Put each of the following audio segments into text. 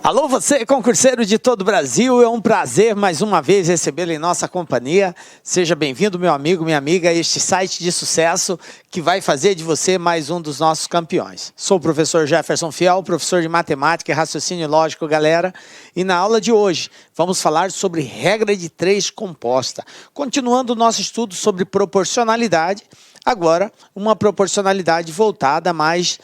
Alô, você, concurseiro de todo o Brasil, é um prazer mais uma vez recebê-lo em nossa companhia. Seja bem-vindo, meu amigo, minha amiga, a este site de sucesso que vai fazer de você mais um dos nossos campeões. Sou o professor Jefferson Fiel, professor de matemática e raciocínio lógico, galera, e na aula de hoje vamos falar sobre regra de 3 composta. Continuando o nosso estudo sobre proporcionalidade, agora uma proporcionalidade voltada mais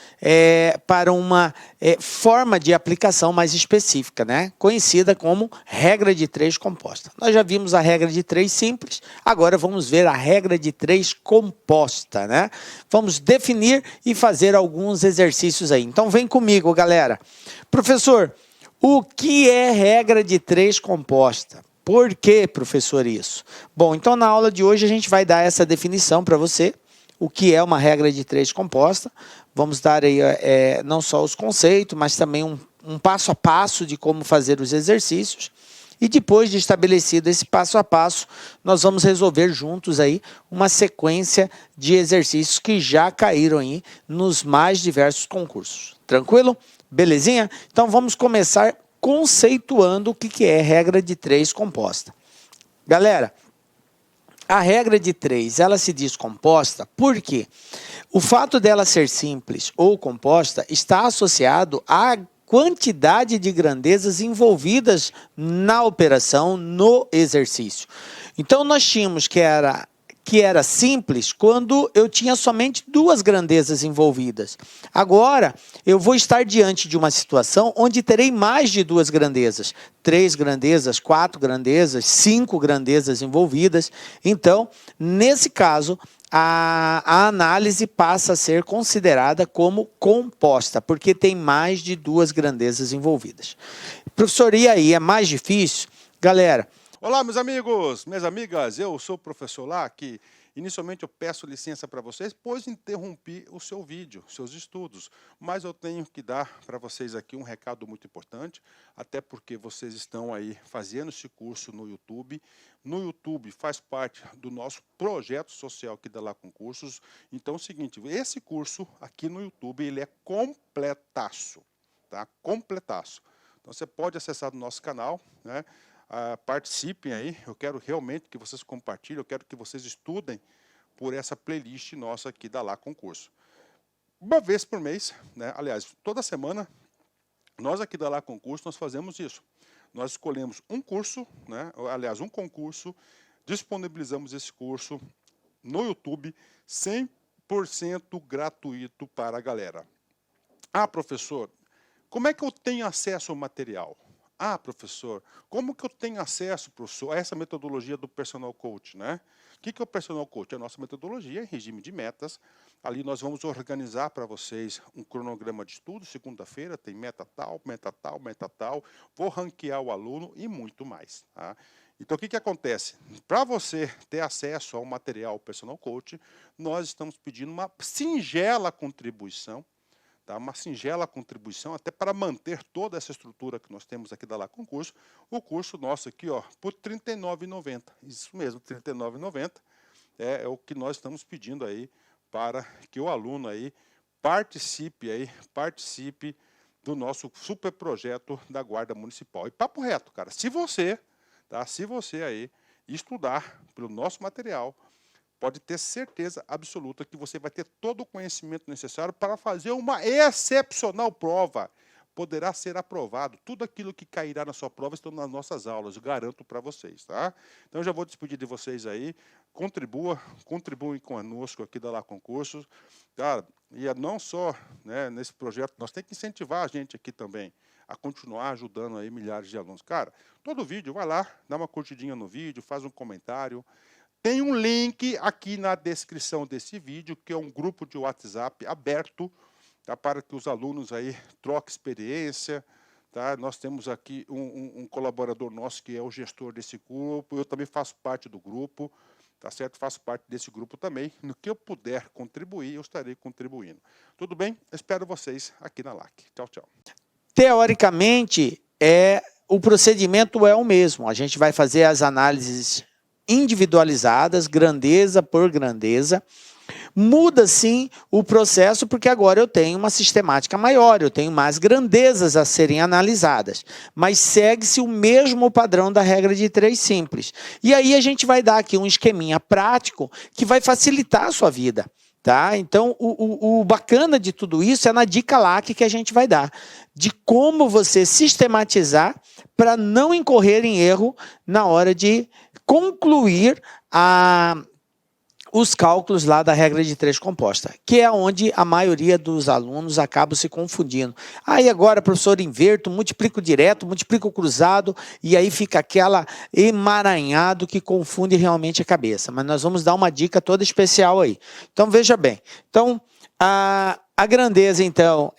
para uma forma de aplicação mais específica, né? Conhecida como regra de 3 composta. Nós já vimos a regra de 3 simples, agora vamos ver a regra de 3 composta, né? Vamos definir e fazer alguns exercícios aí. Então vem comigo, galera. Professor, o que é regra de 3 composta? Por que, professor, isso? Bom, então na aula de hoje a gente vai dar essa definição para você. O que é uma regra de 3 composta. Vamos dar aí não só os conceitos, mas também um passo a passo de como fazer os exercícios. E depois de estabelecido esse passo a passo, nós vamos resolver juntos aí uma sequência de exercícios que já caíram aí nos mais diversos concursos. Tranquilo? Belezinha? Então vamos começar conceituando o que é regra de 3 composta. Galera, a regra de 3, ela se diz composta porque o fato dela ser simples ou composta está associado à quantidade de grandezas envolvidas na operação, no exercício. Então, nós tínhamos que era simples quando eu tinha somente 2 grandezas envolvidas. Agora, eu vou estar diante de uma situação onde terei mais de 2 grandezas. 3 grandezas, 4 grandezas, 5 grandezas envolvidas. Então, nesse caso, a análise passa a ser considerada como composta, porque tem mais de 2 grandezas envolvidas. Professor, e aí, é mais difícil? Galera, olá, meus amigos, minhas amigas, eu sou o professor Lac. Inicialmente eu peço licença para vocês, pois interrompi o seu vídeo, seus estudos. Mas eu tenho que dar para vocês aqui um recado muito importante, até porque vocês estão aí fazendo esse curso no YouTube. No YouTube faz parte do nosso projeto social aqui da Lá Concursos. Então é o seguinte, esse curso aqui no YouTube, ele é completaço, tá? Completaço. Então você pode acessar o nosso canal, né? Participem aí, eu quero realmente que vocês compartilhem, eu quero que vocês estudem por essa playlist nossa aqui da Lá Concurso. Uma vez por mês, né? Aliás, toda semana, nós aqui da Lá Concurso, nós fazemos isso. Nós escolhemos um curso, né? Aliás, um concurso, disponibilizamos esse curso no YouTube, 100% gratuito para a galera. Ah, professor, como é que eu tenho acesso ao material? Ah, professor, como que eu tenho acesso, professor, a essa metodologia do Personal Coach, né? O que é o Personal Coach? É a nossa metodologia em regime de metas. Ali nós vamos organizar para vocês um cronograma de estudo. Segunda-feira tem meta tal, meta tal, meta tal. Vou ranquear o aluno e muito mais, tá? Então, o que acontece? Para você ter acesso ao material Personal Coach, nós estamos pedindo uma singela contribuição, tá? Uma singela contribuição, até para manter toda essa estrutura que nós temos aqui da Lá Concurso. O curso nosso aqui, ó, por R$ 39,90. Isso mesmo, R$ 39,90 é o que nós estamos pedindo aí para que o aluno aí participe do nosso super projeto da Guarda Municipal. E papo reto, cara, se você aí estudar pelo nosso material, pode ter certeza absoluta que você vai ter todo o conhecimento necessário para fazer uma excepcional prova. Poderá ser aprovado. Tudo aquilo que cairá na sua prova estão nas nossas aulas, eu garanto para vocês, tá? Então, eu já vou despedir de vocês aí. Contribuem conosco aqui da Lá Concursos. Cara, e não só, né, nesse projeto, nós temos que incentivar a gente aqui também a continuar ajudando aí milhares de alunos. Cara, todo vídeo, vai lá, dá uma curtidinha no vídeo, faz um comentário. Tem um link aqui na descrição desse vídeo, que é um grupo de WhatsApp aberto, tá, para que os alunos aí troquem experiência. Tá? Nós temos aqui um colaborador nosso que é o gestor desse grupo, eu também faço parte do grupo, tá certo? Faço parte desse grupo também. No que eu puder contribuir, eu estarei contribuindo. Tudo bem? Espero vocês aqui na LAC. Tchau, tchau. Teoricamente, o procedimento é o mesmo. A gente vai fazer as análises individualizadas, grandeza por grandeza, Muda sim o processo, porque agora eu tenho uma sistemática maior, eu tenho mais grandezas a serem analisadas, mas segue-se o mesmo padrão da regra de 3 simples. E aí a gente vai dar aqui um esqueminha prático que vai facilitar a sua vida. Tá? Então, o bacana de tudo isso é na dica LAC que a gente vai dar, de como você sistematizar para não incorrer em erro na hora de concluir os cálculos lá da regra de 3 composta, que é onde a maioria dos alunos acaba se confundindo. Aí agora, professor, inverto, multiplico direto, multiplico cruzado, e aí fica aquela emaranhado que confunde realmente a cabeça. Mas nós vamos dar uma dica toda especial aí. Então, veja bem. Então, a grandeza, então,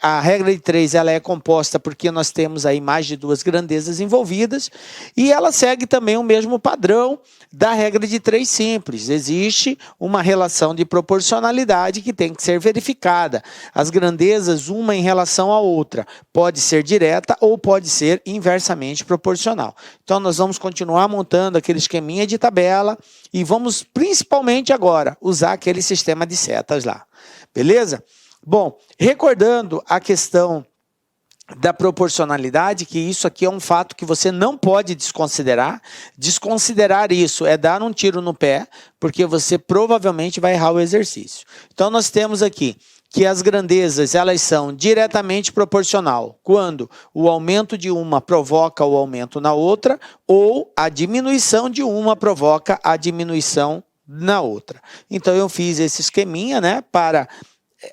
a regra de 3 ela é composta porque nós temos aí mais de 2 grandezas envolvidas e ela segue também o mesmo padrão da regra de 3 simples. Existe uma relação de proporcionalidade que tem que ser verificada. As grandezas, uma em relação à outra, pode ser direta ou pode ser inversamente proporcional. Então, nós vamos continuar montando aquele esqueminha de tabela e vamos, principalmente agora, usar aquele sistema de setas lá. Beleza? Bom, recordando a questão da proporcionalidade, que isso aqui é um fato que você não pode desconsiderar. Desconsiderar isso é dar um tiro no pé, porque você provavelmente vai errar o exercício. Então, nós temos aqui que as grandezas elas são diretamente proporcional quando o aumento de uma provoca o aumento na outra ou a diminuição de uma provoca a diminuição na outra. Então, eu fiz esse esqueminha, né, para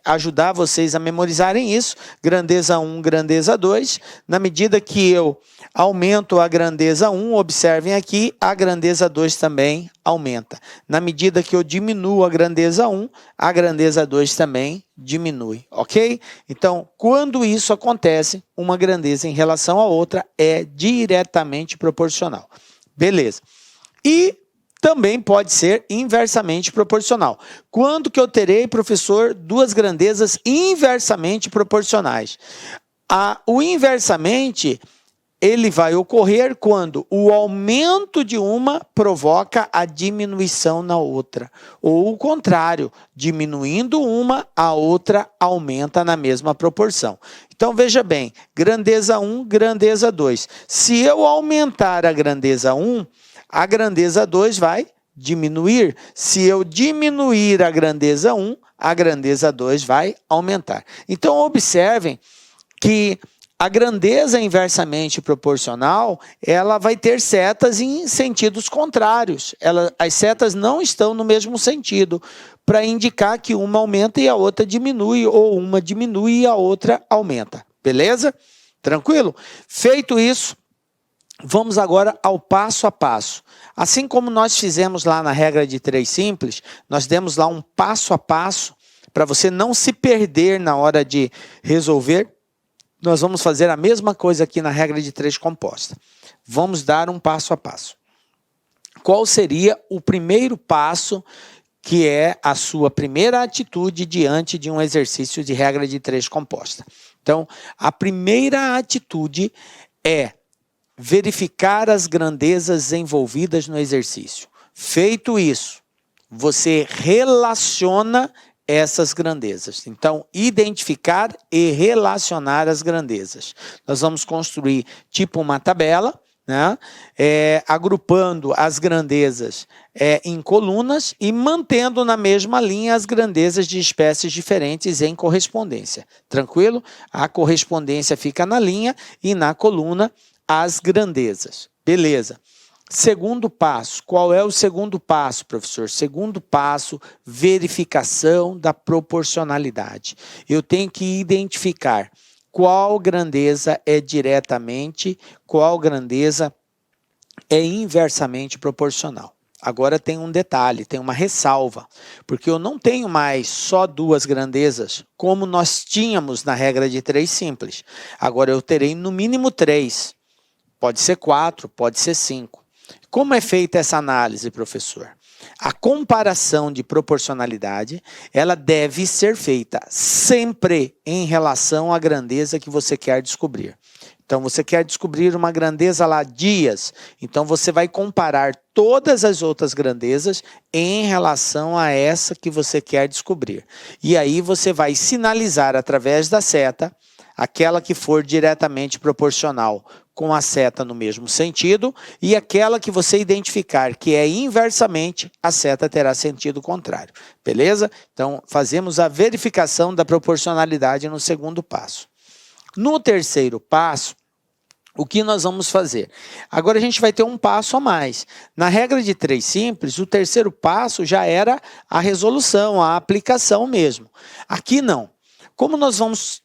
ajudar vocês a memorizarem isso. Grandeza 1, grandeza 2. Na medida que eu aumento a grandeza 1, observem aqui, a grandeza 2 também aumenta. Na medida que eu diminuo a grandeza 1, a grandeza 2 também diminui, ok? Então, quando isso acontece, uma grandeza em relação à outra é diretamente proporcional. Beleza. E também pode ser inversamente proporcional. Quando que eu terei, professor, 2 grandezas inversamente proporcionais? O inversamente, ele vai ocorrer quando o aumento de uma provoca a diminuição na outra. Ou o contrário, diminuindo uma, a outra aumenta na mesma proporção. Então, veja bem, grandeza 1, grandeza 2. Se eu aumentar a grandeza 1, a grandeza 2 vai diminuir. Se eu diminuir a grandeza 1, a grandeza 2 vai aumentar. Então, observem que a grandeza inversamente proporcional, ela vai ter setas em sentidos contrários. As setas não estão no mesmo sentido, para indicar que uma aumenta e a outra diminui, ou uma diminui e a outra aumenta. Beleza? Tranquilo? Feito isso, vamos agora ao passo a passo. Assim como nós fizemos lá na regra de 3 simples, nós demos lá um passo a passo para você não se perder na hora de resolver. Nós vamos fazer a mesma coisa aqui na regra de 3 composta. Vamos dar um passo a passo. Qual seria o primeiro passo, que é a sua primeira atitude diante de um exercício de regra de 3 composta? Então, a primeira atitude é verificar as grandezas envolvidas no exercício. Feito isso, você relaciona essas grandezas. Então, identificar e relacionar as grandezas. Nós vamos construir tipo uma tabela, né? Agrupando as grandezas em colunas e mantendo na mesma linha as grandezas de espécies diferentes em correspondência. Tranquilo? A correspondência fica na linha e na coluna as grandezas. Beleza. Segundo passo. Qual é o segundo passo, professor? Segundo passo, verificação da proporcionalidade. Eu tenho que identificar qual grandeza é diretamente, qual grandeza é inversamente proporcional. Agora tem um detalhe, tem uma ressalva, porque eu não tenho mais só 2 grandezas, como nós tínhamos na regra de 3 simples. Agora eu terei no mínimo 3. Pode ser 4, pode ser 5. Como é feita essa análise, professor? A comparação de proporcionalidade, ela deve ser feita sempre em relação à grandeza que você quer descobrir. Então, você quer descobrir uma grandeza lá, dias. Então, você vai comparar todas as outras grandezas em relação a essa que você quer descobrir. E aí, você vai sinalizar através da seta aquela que for diretamente proporcional com a seta no mesmo sentido e aquela que você identificar que é inversamente, a seta terá sentido contrário. Beleza? Então, fazemos a verificação da proporcionalidade no segundo passo. No terceiro passo, o que nós vamos fazer? Agora a gente vai ter um passo a mais. Na regra de 3 simples, o terceiro passo já era a resolução, a aplicação mesmo. Aqui não. Como nós vamos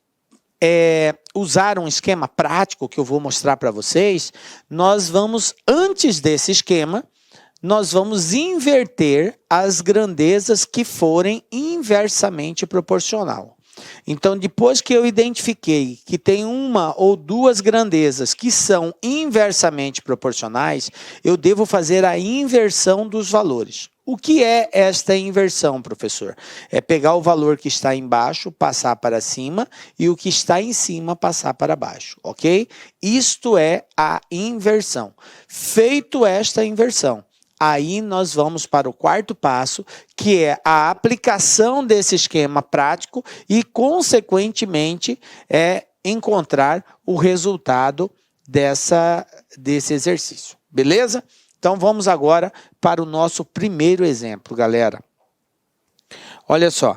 usar um esquema prático que eu vou mostrar para vocês, nós vamos, antes desse esquema, nós vamos inverter as grandezas que forem inversamente proporcional. Então, depois que eu identifiquei que tem uma ou duas grandezas que são inversamente proporcionais, eu devo fazer a inversão dos valores. O que é esta inversão, professor? É pegar o valor que está embaixo, passar para cima, e o que está em cima, passar para baixo, ok? Isto é a inversão. Feito esta inversão, aí nós vamos para o quarto passo, que é a aplicação desse esquema prático e, consequentemente, encontrar o resultado desse exercício. Beleza? Então, vamos agora para o nosso primeiro exemplo, galera. Olha só. O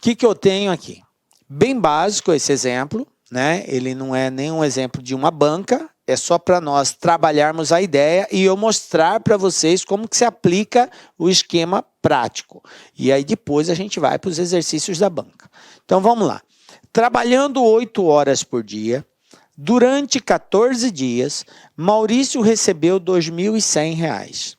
que eu tenho aqui? Bem básico esse exemplo, né? Ele não é nenhum exemplo de uma banca, é só para nós trabalharmos a ideia e eu mostrar para vocês como que se aplica o esquema prático. E aí depois a gente vai para os exercícios da banca. Então, vamos lá. Trabalhando 8 horas por dia, durante 14 dias, Maurício recebeu R$ 2.100.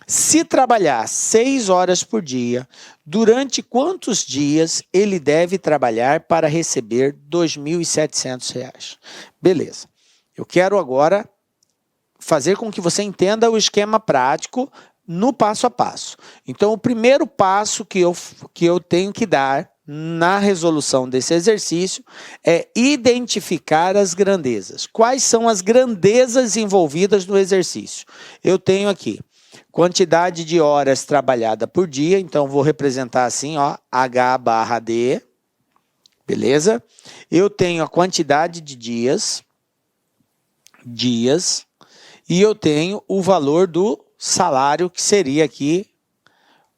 Se trabalhar 6 horas por dia, durante quantos dias ele deve trabalhar para receber R$ 2.700? Beleza. Eu quero agora fazer com que você entenda o esquema prático no passo a passo. Então, o primeiro passo que eu tenho que dar na resolução desse exercício é identificar as grandezas. Quais são as grandezas envolvidas no exercício? Eu tenho aqui quantidade de horas trabalhada por dia, então vou representar assim, ó, H/D, beleza? Eu tenho a quantidade de dias, e eu tenho o valor do salário, que seria aqui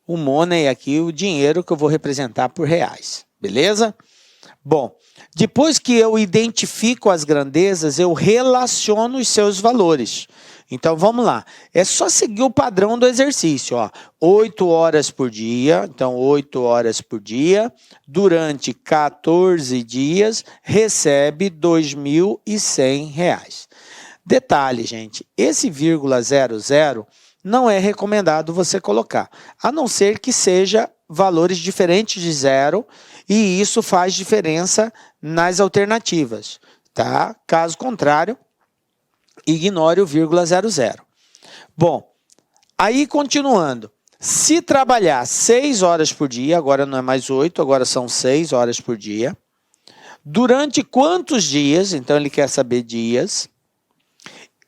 o money, aqui o dinheiro que eu vou representar por reais, beleza? Bom, depois que eu identifico as grandezas, eu relaciono os seus valores. Então, vamos lá. É só seguir o padrão do exercício, ó. 8 horas por dia, então 8 horas por dia, durante 14 dias, recebe R$ 2.100. Detalhe, gente, esse vírgula 00 não é recomendado você colocar, a não ser que seja valores diferentes de zero, e isso faz diferença nas alternativas, tá? Caso contrário, ignore o vírgula 00. Bom, aí continuando, se trabalhar 6 horas por dia, agora não é mais 8, agora são 6 horas por dia, durante quantos dias, então ele quer saber dias,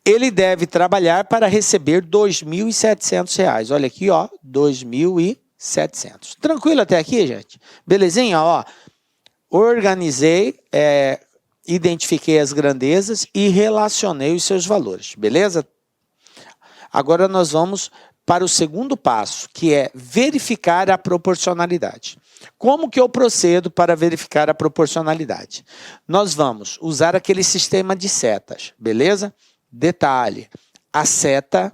ele deve trabalhar para receber R$ 2.700. Olha aqui, ó, 2.700. Tranquilo até aqui, gente? Belezinha? Ó, organizei, identifiquei as grandezas e relacionei os seus valores, beleza? Agora nós vamos para o segundo passo, que é verificar a proporcionalidade. Como que eu procedo para verificar a proporcionalidade? Nós vamos usar aquele sistema de setas, beleza? Detalhe, a seta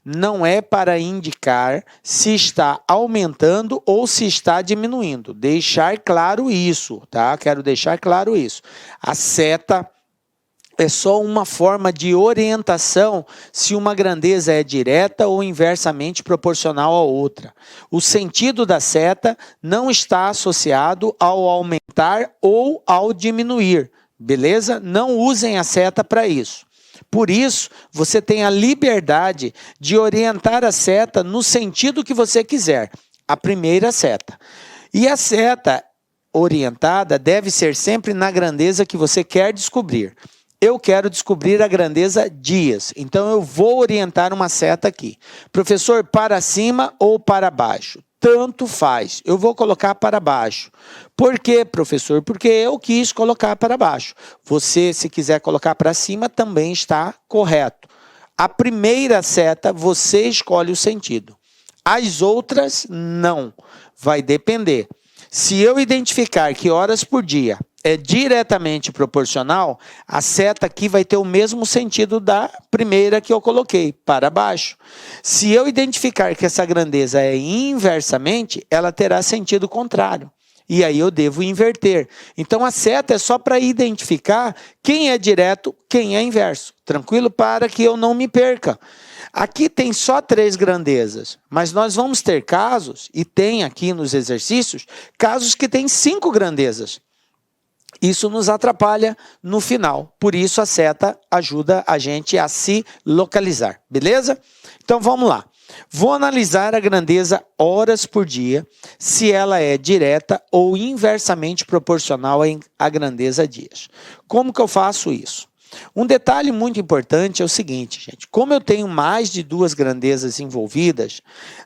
não é para indicar se está aumentando ou se está diminuindo. Deixar claro isso, tá? Quero deixar claro isso. A seta é só uma forma de orientação se uma grandeza é direta ou inversamente proporcional à outra. O sentido da seta não está associado ao aumentar ou ao diminuir, beleza? Não usem a seta para isso. Por isso, você tem a liberdade de orientar a seta no sentido que você quiser, a primeira seta. E a seta orientada deve ser sempre na grandeza que você quer descobrir. eu quero descobrir a grandeza dias. Então, eu vou orientar uma seta aqui. Professor, para cima ou para baixo? Tanto faz. Eu vou colocar para baixo. Por quê, professor? Porque eu quis colocar para baixo. Você, se quiser colocar para cima, também está correto. A primeira seta, você escolhe o sentido. As outras, não. Vai depender. Se eu identificar que horas por dia é diretamente proporcional, a seta aqui vai ter o mesmo sentido da primeira que eu coloquei, para baixo. Se eu identificar que essa grandeza é inversamente, ela terá sentido contrário. E aí eu devo inverter. Então a seta é só para identificar quem é direto, quem é inverso. Tranquilo? Para que eu não me perca. Aqui tem só 3 grandezas, mas nós vamos ter casos, e tem aqui nos exercícios, casos que tem 5 grandezas. Isso nos atrapalha no final, por isso a seta ajuda a gente a se localizar, beleza? Então vamos lá. Vou analisar a grandeza horas por dia, se ela é direta ou inversamente proporcional à grandeza dias. Como que eu faço isso? Um detalhe muito importante é o seguinte, gente. Como eu tenho mais de 2 grandezas envolvidas,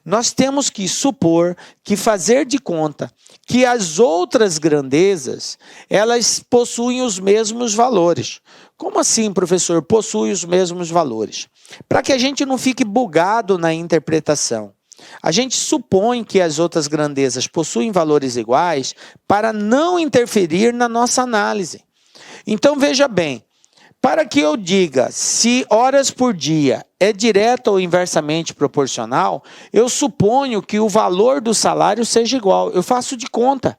nós temos que supor que fazer de conta que as outras grandezas, elas possuem os mesmos valores. Como assim, professor? Possui os mesmos valores. Para que a gente não fique bugado na interpretação. A gente supõe que as outras grandezas possuem valores iguais para não interferir na nossa análise. Então, veja bem. Para que eu diga se horas por dia é direta ou inversamente proporcional, eu suponho que o valor do salário seja igual. Eu faço de conta.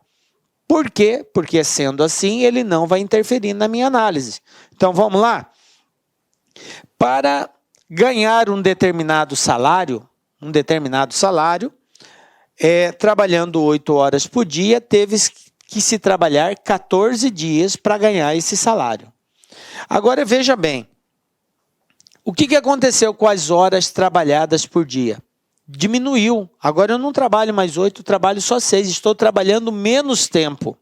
Por quê? Porque sendo assim, ele não vai interferir na minha análise. Então, vamos lá? Para ganhar um determinado salário, trabalhando 8 horas por dia, teve que se trabalhar 14 dias para ganhar esse salário. Agora veja bem, o que aconteceu com as horas trabalhadas por dia? Diminuiu. Agora eu não trabalho mais 8, trabalho só 6, estou trabalhando menos tempo.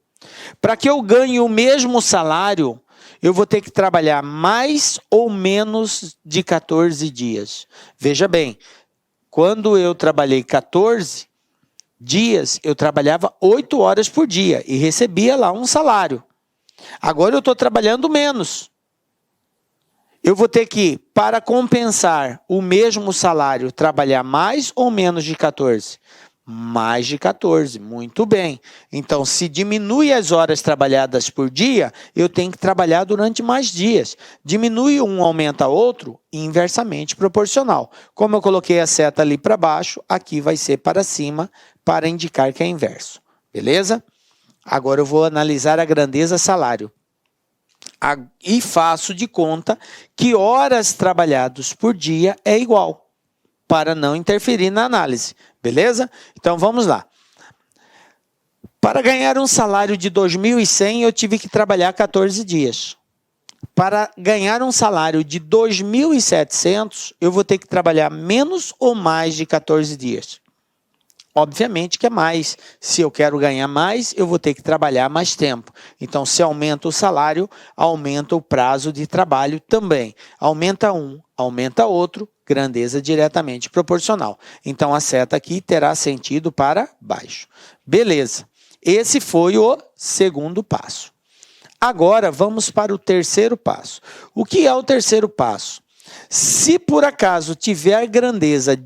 Para que eu ganhe o mesmo salário, eu vou ter que trabalhar mais ou menos de 14 dias. Veja bem, quando eu trabalhei 14 dias, eu trabalhava 8 horas por dia e recebia lá um salário. Agora eu estou trabalhando menos. Eu vou ter que, para compensar o mesmo salário, trabalhar mais ou menos de 14? Mais de 14, muito bem. Então, se diminui as horas trabalhadas por dia, eu tenho que trabalhar durante mais dias. Diminui um, aumenta outro, inversamente proporcional. Como eu coloquei a seta ali para baixo, aqui vai ser para cima, para indicar que é inverso. Beleza? Agora eu vou analisar a grandeza salário. E faço de conta que horas trabalhadas por dia é igual, para não interferir na análise, beleza? Então vamos lá. Para ganhar um salário de 2.100, eu tive que trabalhar 14 dias. Para ganhar um salário de 2.700, eu vou ter que trabalhar menos ou mais de 14 dias. Obviamente que é mais. Se eu quero ganhar mais, eu vou ter que trabalhar mais tempo. Então, se aumenta o salário, aumenta o prazo de trabalho também. Aumenta um, aumenta outro, grandeza diretamente proporcional. Então, a seta aqui terá sentido para baixo. Beleza. Esse foi o segundo passo. Agora, vamos para o terceiro passo. O que é o terceiro passo? Se por acaso tiver grandeza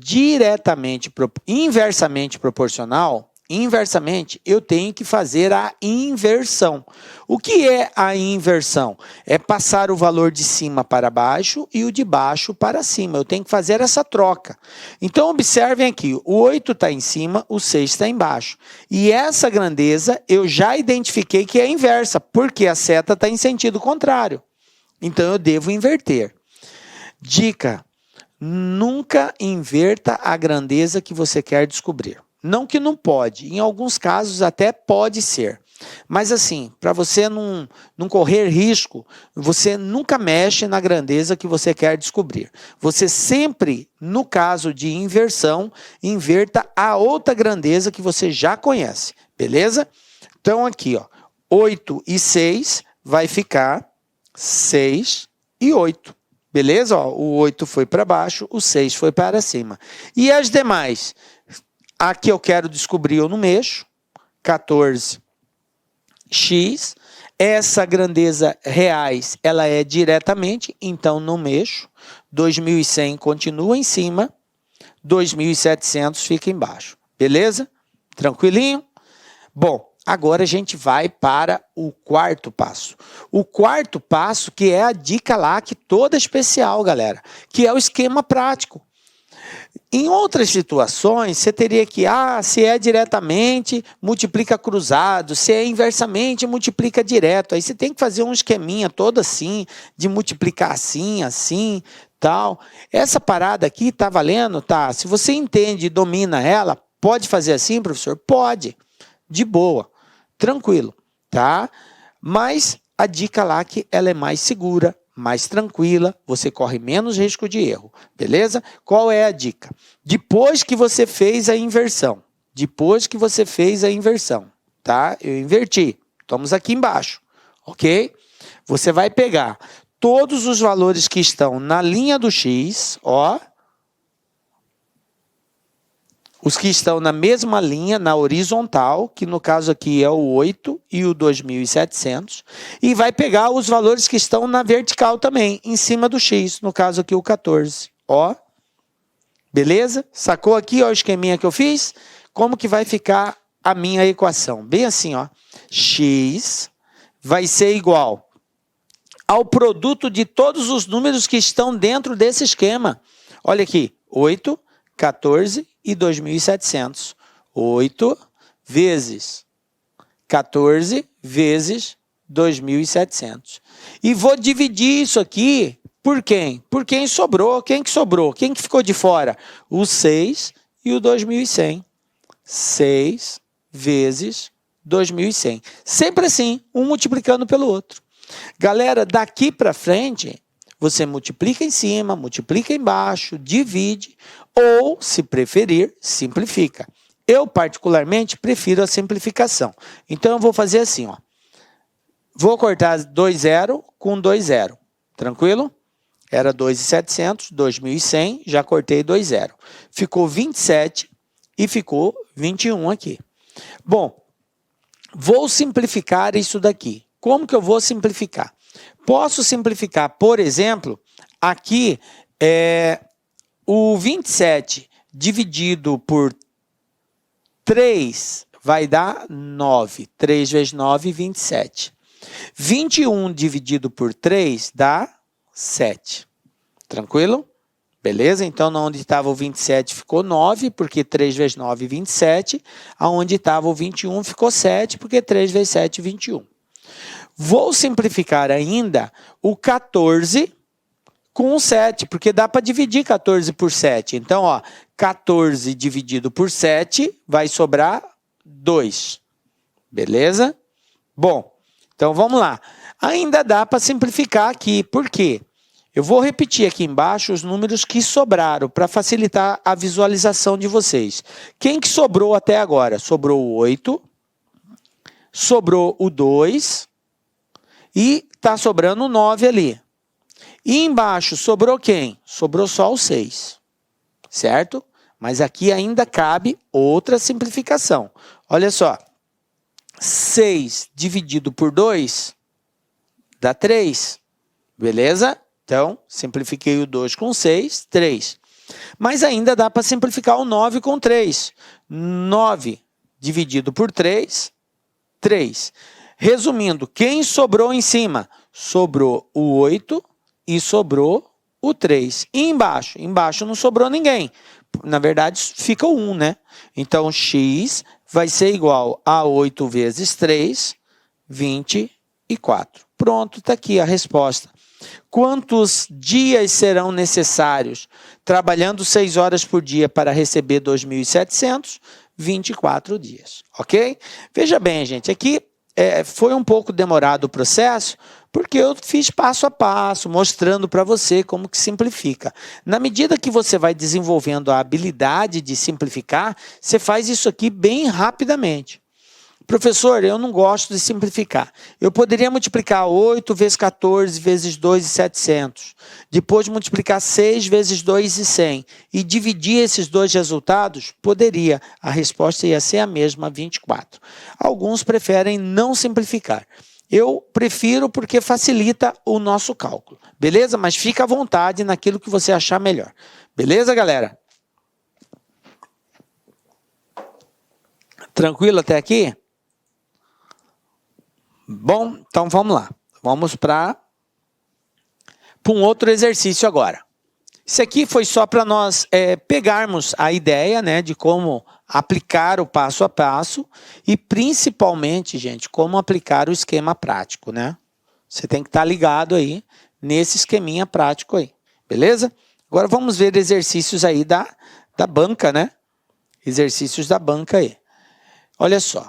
inversamente proporcional, eu tenho que fazer a inversão. O que é a inversão? É passar o valor de cima para baixo e o de baixo para cima. Eu tenho que fazer essa troca. Então, observem aqui, o 8 está em cima, o 6 está embaixo. E essa grandeza eu já identifiquei que é inversa, porque a seta está em sentido contrário. Então, eu devo inverter. Dica: nunca inverta a grandeza que você quer descobrir. Não que não pode, em alguns casos até pode ser. Mas assim, para você não correr risco, você nunca mexe na grandeza que você quer descobrir. Você sempre, no caso de inversão, inverta a outra grandeza que você já conhece. Beleza? Então aqui, ó, 8 e 6 vai ficar 6 e 8. Beleza? Ó, o 8 foi para baixo, o 6 foi para cima. E as demais? Aqui eu quero descobrir, eu não mexo. 14x. Essa grandeza reais, ela é diretamente, então não mexo. 2.100 continua em cima. 2.700 fica embaixo. Beleza? Tranquilinho? Bom, agora a gente vai para o quarto passo. O quarto passo, que é a dica lá, que toda especial, galera, que é o esquema prático. Em outras situações, você teria que, se é diretamente, multiplica cruzado, se é inversamente, multiplica direto. Aí você tem que fazer um esqueminha todo assim, de multiplicar assim, assim, tal. Essa parada aqui tá valendo, tá? Se você entende e domina ela, pode fazer assim, professor? Pode. De boa, tranquilo, tá? Mas a dica lá que ela é mais segura, mais tranquila, você corre menos risco de erro, beleza? Qual é a dica? Depois que você fez a inversão, tá? Eu inverti, estamos aqui embaixo, ok? Você vai pegar todos os valores que estão na linha do X, ó, os que estão na mesma linha, na horizontal, que no caso aqui é o 8 e o 2.700, e vai pegar os valores que estão na vertical também, em cima do X, no caso aqui o 14. Ó, beleza? Sacou aqui ó, o esqueminha que eu fiz? Como que vai ficar a minha equação? Bem assim, ó, X vai ser igual ao produto de todos os números que estão dentro desse esquema. Olha aqui, 8, 14 e 2.700. 8 vezes 14 vezes 2.700. E vou dividir isso aqui por quem? Por quem sobrou. Quem que sobrou? Quem que ficou de fora? O 6 e o 2.100. 6 vezes 2.100. Sempre assim, um multiplicando pelo outro. Galera, daqui para frente, você multiplica em cima, multiplica embaixo, divide, ou, se preferir, simplifica. Eu, particularmente, prefiro a simplificação. Então, eu vou fazer assim, ó. Vou cortar 2 zero com 2 zero. Tranquilo? Era 2.700, 2.100, já cortei 2 zero. Ficou 27 e ficou 21 aqui. Bom, vou simplificar isso daqui. Como que eu vou simplificar? Posso simplificar, por exemplo, aqui o 27 dividido por 3 vai dar 9. 3 vezes 9, 27. 21 dividido por 3 dá 7. Tranquilo? Beleza? Então, onde estava o 27 ficou 9, porque 3 vezes 9, 27. Aonde estava o 21 ficou 7, porque 3 vezes 7, 21. Vou simplificar ainda o 14 com o 7, porque dá para dividir 14 por 7. Então, ó, 14 dividido por 7 vai sobrar 2. Beleza? Bom, então vamos lá. Ainda dá para simplificar aqui. Por quê? Eu vou repetir aqui embaixo os números que sobraram para facilitar a visualização de vocês. Quem que sobrou até agora? Sobrou o 8, sobrou o 2 e está sobrando o 9 ali. E embaixo sobrou quem? Sobrou só o 6, certo? Mas aqui ainda cabe outra simplificação. Olha só, 6 dividido por 2 dá 3, beleza? Então, simplifiquei o 2 com 6, 3. Mas ainda dá para simplificar o 9 com 3. 9 dividido por 3, 3. Resumindo, quem sobrou em cima? Sobrou o 8 e sobrou o 3. E embaixo? Embaixo não sobrou ninguém. Na verdade, fica o 1, né? Então, x vai ser igual a 8 vezes 3, 24. Pronto, está aqui a resposta. Quantos dias serão necessários trabalhando 6 horas por dia para receber 2.700? 24 dias, ok? Veja bem, gente, aqui foi um pouco demorado o processo, porque eu fiz passo a passo, mostrando para você como que simplifica. Na medida que você vai desenvolvendo a habilidade de simplificar, você faz isso aqui bem rapidamente. Professor, eu não gosto de simplificar. Eu poderia multiplicar 8 vezes 14 vezes 2 e 700. Depois multiplicar 6 vezes 2 e 100. E dividir esses dois resultados? Poderia. A resposta ia ser a mesma, 24. Alguns preferem não simplificar. Eu prefiro porque facilita o nosso cálculo. Beleza? Mas fica à vontade naquilo que você achar melhor. Beleza, galera? Tranquilo até aqui? Bom, então vamos lá. Vamos para um outro exercício agora. Isso aqui foi só para nós pegarmos a ideia, né, de como aplicar o passo a passo e principalmente, gente, como aplicar o esquema prático, né? Você tem que estar ligado aí nesse esqueminha prático aí, beleza? Agora vamos ver exercícios aí da banca, né? Exercícios da banca aí. Olha só.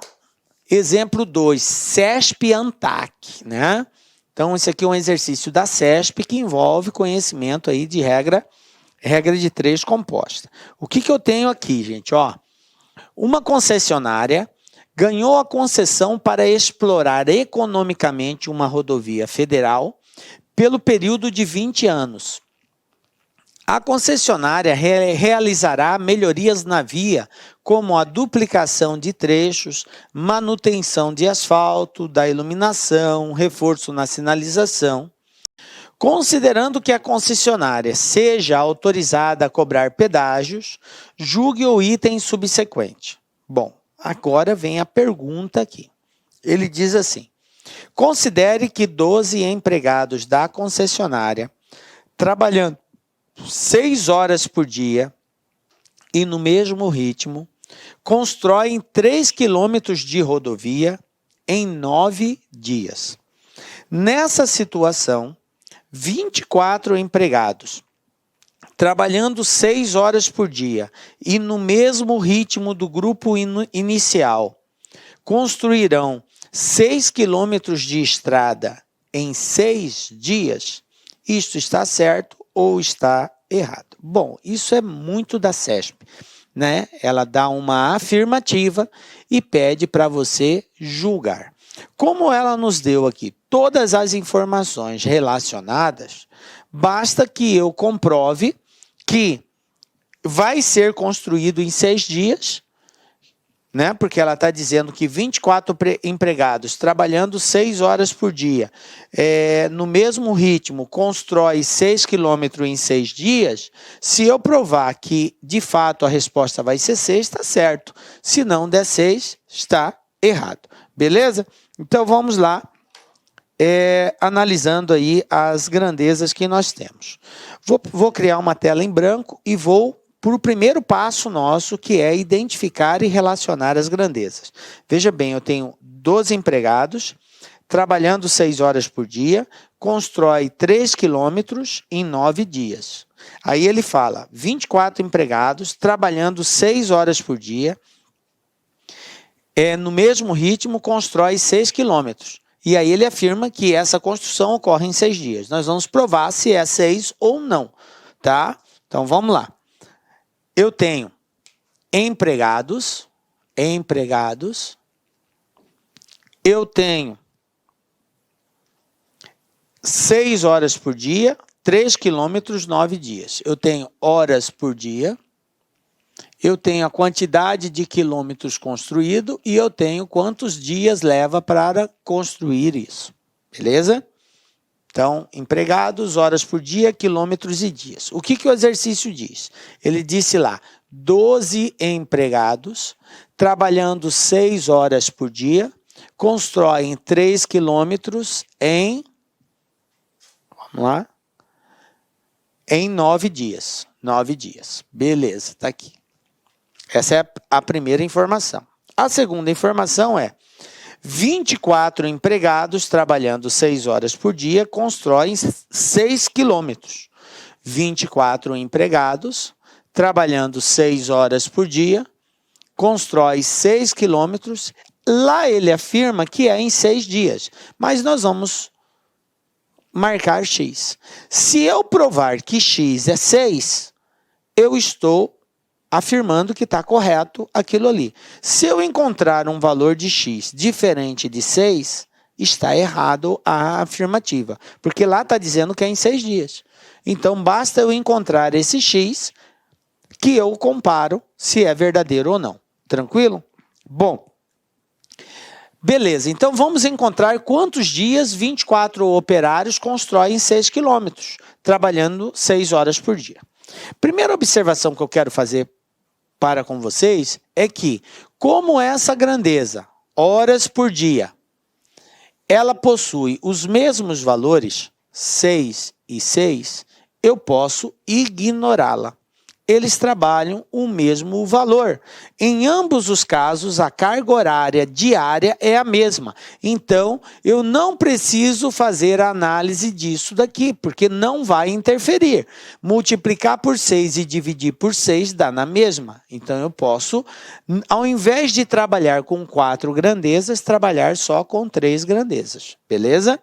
Exemplo 2, CESP-ANTAC, né? Então, esse aqui é um exercício da CESP que envolve conhecimento aí de regra de 3 composta. O que eu tenho aqui, gente? Ó, uma concessionária ganhou a concessão para explorar economicamente uma rodovia federal pelo período de 20 anos. A concessionária realizará melhorias na via, como a duplicação de trechos, manutenção de asfalto, da iluminação, reforço na sinalização. Considerando que a concessionária seja autorizada a cobrar pedágios, julgue o item subsequente. Bom, agora vem a pergunta aqui. Ele diz assim: considere que 12 empregados da concessionária, trabalhando 6 horas por dia e no mesmo ritmo, constroem 3 quilômetros de rodovia em 9 dias. Nessa situação, 24 empregados, trabalhando 6 horas por dia e no mesmo ritmo do grupo inicial, construirão 6 quilômetros de estrada em 6 dias. Isto está certo ou está errado? Bom, isso é muito da CESP, né? Ela dá uma afirmativa e pede para você julgar. Como ela nos deu aqui todas as informações relacionadas, basta que eu comprove que vai ser construído em 6 dias, né? Porque ela está dizendo que 24 empregados trabalhando 6 horas por dia, no mesmo ritmo, constrói 6 quilômetros em 6 dias. Se eu provar que, de fato, a resposta vai ser 6, está certo. Se não der 6, está errado. Beleza? Então, vamos lá, analisando aí as grandezas que nós temos. Vou criar uma tela em branco e vou para o primeiro passo nosso, que é identificar e relacionar as grandezas. Veja bem, eu tenho 12 empregados, trabalhando 6 horas por dia, constrói 3 quilômetros em 9 dias. Aí ele fala, 24 empregados, trabalhando 6 horas por dia, no mesmo ritmo, constrói 6 quilômetros. E aí ele afirma que essa construção ocorre em 6 dias. Nós vamos provar se é 6 ou não, tá? Então, vamos lá. Eu tenho empregados, eu tenho 6 horas por dia, 3 quilômetros, 9 dias. Eu tenho horas por dia, eu tenho a quantidade de quilômetros construído e eu tenho quantos dias leva para construir isso, beleza? Então, empregados, horas por dia, quilômetros e dias. O que o exercício diz? Ele disse lá, 12 empregados, trabalhando 6 horas por dia, constroem 3 quilômetros em, vamos lá, em 9 dias. 9 dias. Beleza, está aqui. Essa é a primeira informação. A segunda informação é, 24 empregados trabalhando 6 horas por dia constroem 6 quilômetros. 24 empregados trabalhando 6 horas por dia constrói 6 quilômetros. Lá ele afirma que é em 6 dias, mas nós vamos marcar X. Se eu provar que X é 6, eu estou afirmando que está correto aquilo ali. Se eu encontrar um valor de x diferente de 6, está errado a afirmativa, porque lá está dizendo que é em 6 dias. Então, basta eu encontrar esse x que eu comparo se é verdadeiro ou não. Tranquilo? Bom, beleza. Então, vamos encontrar quantos dias 24 operários constroem 6 quilômetros, trabalhando 6 horas por dia. Primeira observação que eu quero fazer para com vocês é que, como essa grandeza, horas por dia, ela possui os mesmos valores, 6 e 6, eu posso ignorá-la. Eles trabalham o mesmo valor. Em ambos os casos, a carga horária diária é a mesma. Então, eu não preciso fazer a análise disso daqui, porque não vai interferir. Multiplicar por 6 e dividir por 6 dá na mesma. Então, eu posso, ao invés de trabalhar com 4 grandezas, trabalhar só com 3 grandezas. Beleza?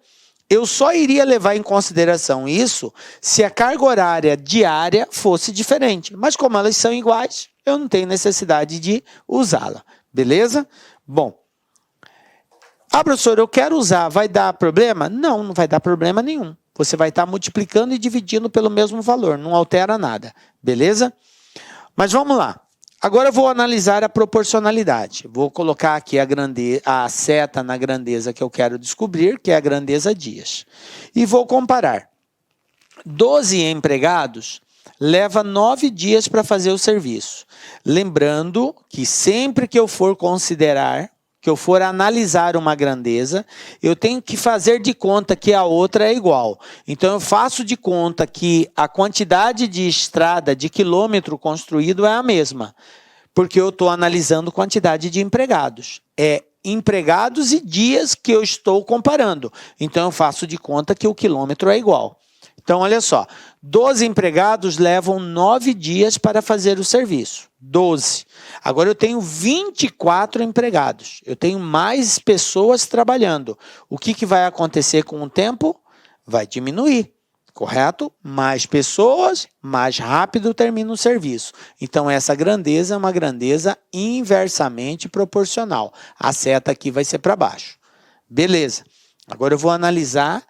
Eu só iria levar em consideração isso se a carga horária diária fosse diferente. Mas como elas são iguais, eu não tenho necessidade de usá-la. Beleza? Bom. Professor, eu quero usar. Vai dar problema? Não, não vai dar problema nenhum. Você vai estar multiplicando e dividindo pelo mesmo valor. Não altera nada. Beleza? Mas vamos lá. Agora eu vou analisar a proporcionalidade. Vou colocar aqui a seta na grandeza que eu quero descobrir, que é a grandeza dias. E vou comparar. 12 empregados leva 9 dias para fazer o serviço. Lembrando que sempre que eu for considerar, que eu for analisar uma grandeza, eu tenho que fazer de conta que a outra é igual. Então, eu faço de conta que a quantidade de estrada, de quilômetro construído é a mesma, porque eu estou analisando quantidade de empregados. É empregados e dias que eu estou comparando. Então, eu faço de conta que o quilômetro é igual. Então, olha só, 12 empregados levam 9 dias para fazer o serviço. 12. Agora, eu tenho 24 empregados. Eu tenho mais pessoas trabalhando. O que vai acontecer com o tempo? Vai diminuir, correto? Mais pessoas, mais rápido termina o serviço. Então, essa grandeza é uma grandeza inversamente proporcional. A seta aqui vai ser para baixo. Beleza. Agora, eu vou analisar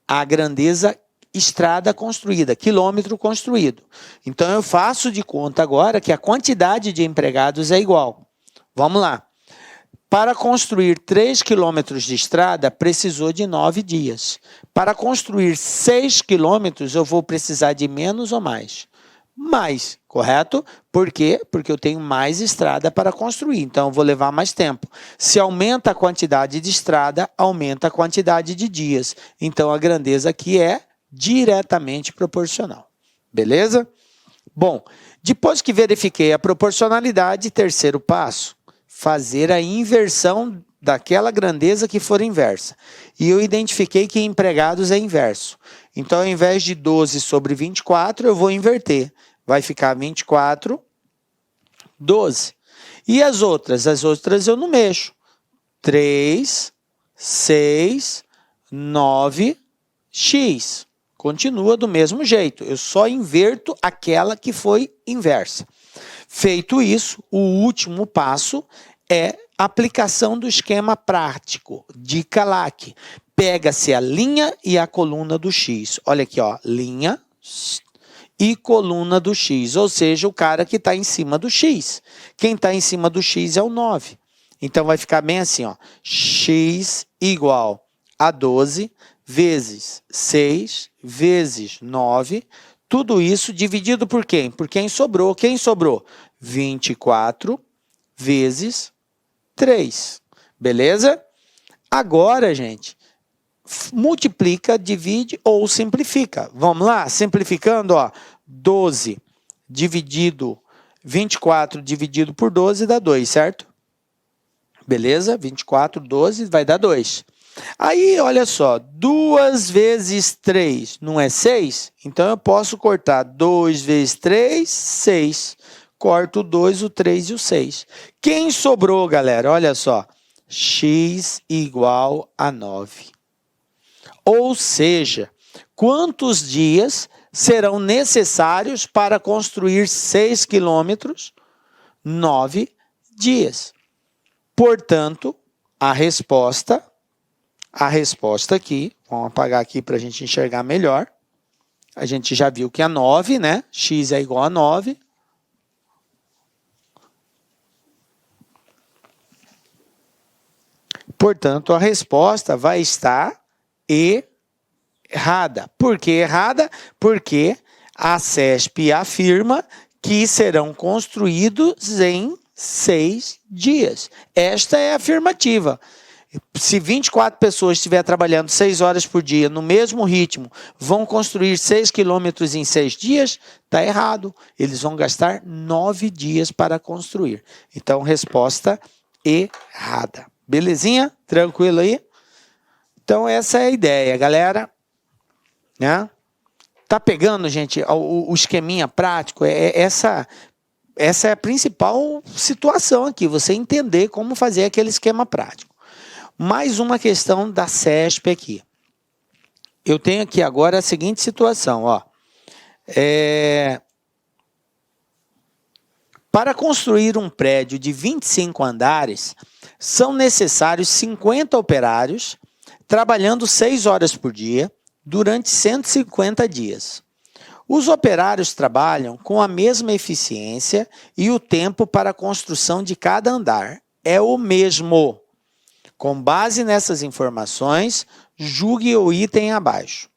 a grandeza estrada construída, quilômetro construído. Então, eu faço de conta agora que a quantidade de empregados é igual. Vamos lá. Para construir 3 quilômetros de estrada, precisou de 9 dias. Para construir 6 quilômetros, eu vou precisar de menos ou mais? Mais, correto? Por quê? Porque eu tenho mais estrada para construir, então eu vou levar mais tempo. Se aumenta a quantidade de estrada, aumenta a quantidade de dias. Então, a grandeza aqui é diretamente proporcional. Beleza? Bom, depois que verifiquei a proporcionalidade, terceiro passo, fazer a inversão daquela grandeza que for inversa. E eu identifiquei que empregados é inverso. Então, ao invés de 12 sobre 24, eu vou inverter. Vai ficar 24, 12. E as outras? As outras eu não mexo. 3, 6, 9, x. Continua do mesmo jeito, eu só inverto aquela que foi inversa. Feito isso, o último passo é a aplicação do esquema prático. Dica LAC. Pega-se a linha e a coluna do x. Olha aqui, ó, linha e coluna do x, ou seja, o cara que está em cima do x. Quem está em cima do x é o 9. Então, vai ficar bem assim, ó, x igual a 12 vezes 6 vezes 9, tudo isso dividido por quem? Por quem sobrou. Quem sobrou? 24 vezes 3. Beleza? Agora, gente, multiplica, divide ou simplifica. Vamos lá? Simplificando, ó, 12 dividido 24 dividido por 12 dá 2, certo? Beleza? 24, 12 vai dar 2. Aí, olha só, 2 vezes 3 não é 6? Então, eu posso cortar 2 vezes 3, 6. Corto o 2, o 3 e o 6. Quem sobrou, galera? Olha só, x igual a 9. Ou seja, quantos dias serão necessários para construir 6 quilômetros, 9 dias. Portanto, a resposta aqui, vamos apagar aqui para a gente enxergar melhor. A gente já viu que é 9, né? X é igual a 9. Portanto, a resposta vai estar errada. Por que errada? Porque a CESP afirma que serão construídos em 6 dias. Esta é a afirmativa. Se 24 pessoas estiverem trabalhando 6 horas por dia, no mesmo ritmo, vão construir 6 quilômetros em 6 dias, está errado. Eles vão gastar 9 dias para construir. Então, resposta errada. Belezinha? Tranquilo aí? Então, essa é a ideia, galera. Né? Tá pegando, gente, o esqueminha prático? Essa é a principal situação aqui, você entender como fazer aquele esquema prático. Mais uma questão da CESP aqui. Eu tenho aqui agora a seguinte situação, ó. Para construir um prédio de 25 andares, são necessários 50 operários, trabalhando 6 horas por dia, durante 150 dias. Os operários trabalham com a mesma eficiência e o tempo para a construção de cada andar é o mesmo. Com base nessas informações, julgue o item abaixo.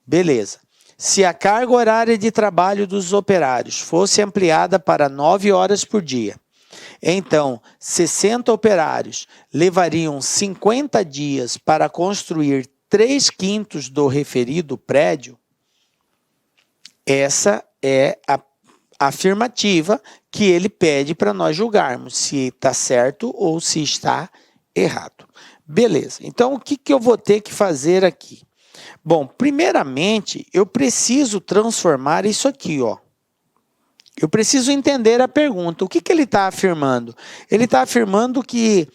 Beleza. Se a carga horária de trabalho dos operários fosse ampliada para 9 horas por dia, então 60 operários levariam 50 dias para construir 3/5 do referido prédio. Essa é a afirmativa que ele pede para nós julgarmos se está certo ou se está errado. Beleza, então o que eu vou ter que fazer aqui? Bom, primeiramente, eu preciso transformar isso aqui, ó. Eu preciso entender a pergunta. O que ele está afirmando? Ele está afirmando que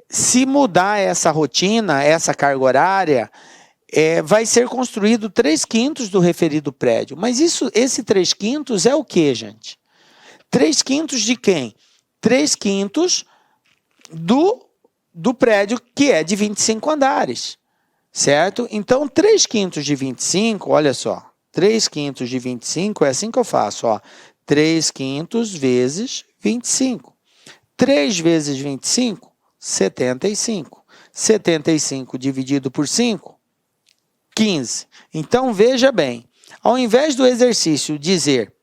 se mudar essa rotina, essa carga horária, vai ser construído 3/5 do referido prédio. Mas esse 3/5 é o que, gente? 3/5 de quem? 3/5 do prédio que é de 25 andares. Certo? Então, 3/5 de 25, olha só. 3/5 de 25 é assim que eu faço, ó. 3/5 vezes 25. 3 vezes 25, 75. 75 dividido por 5, 15. Então, veja bem, ao invés do exercício dizer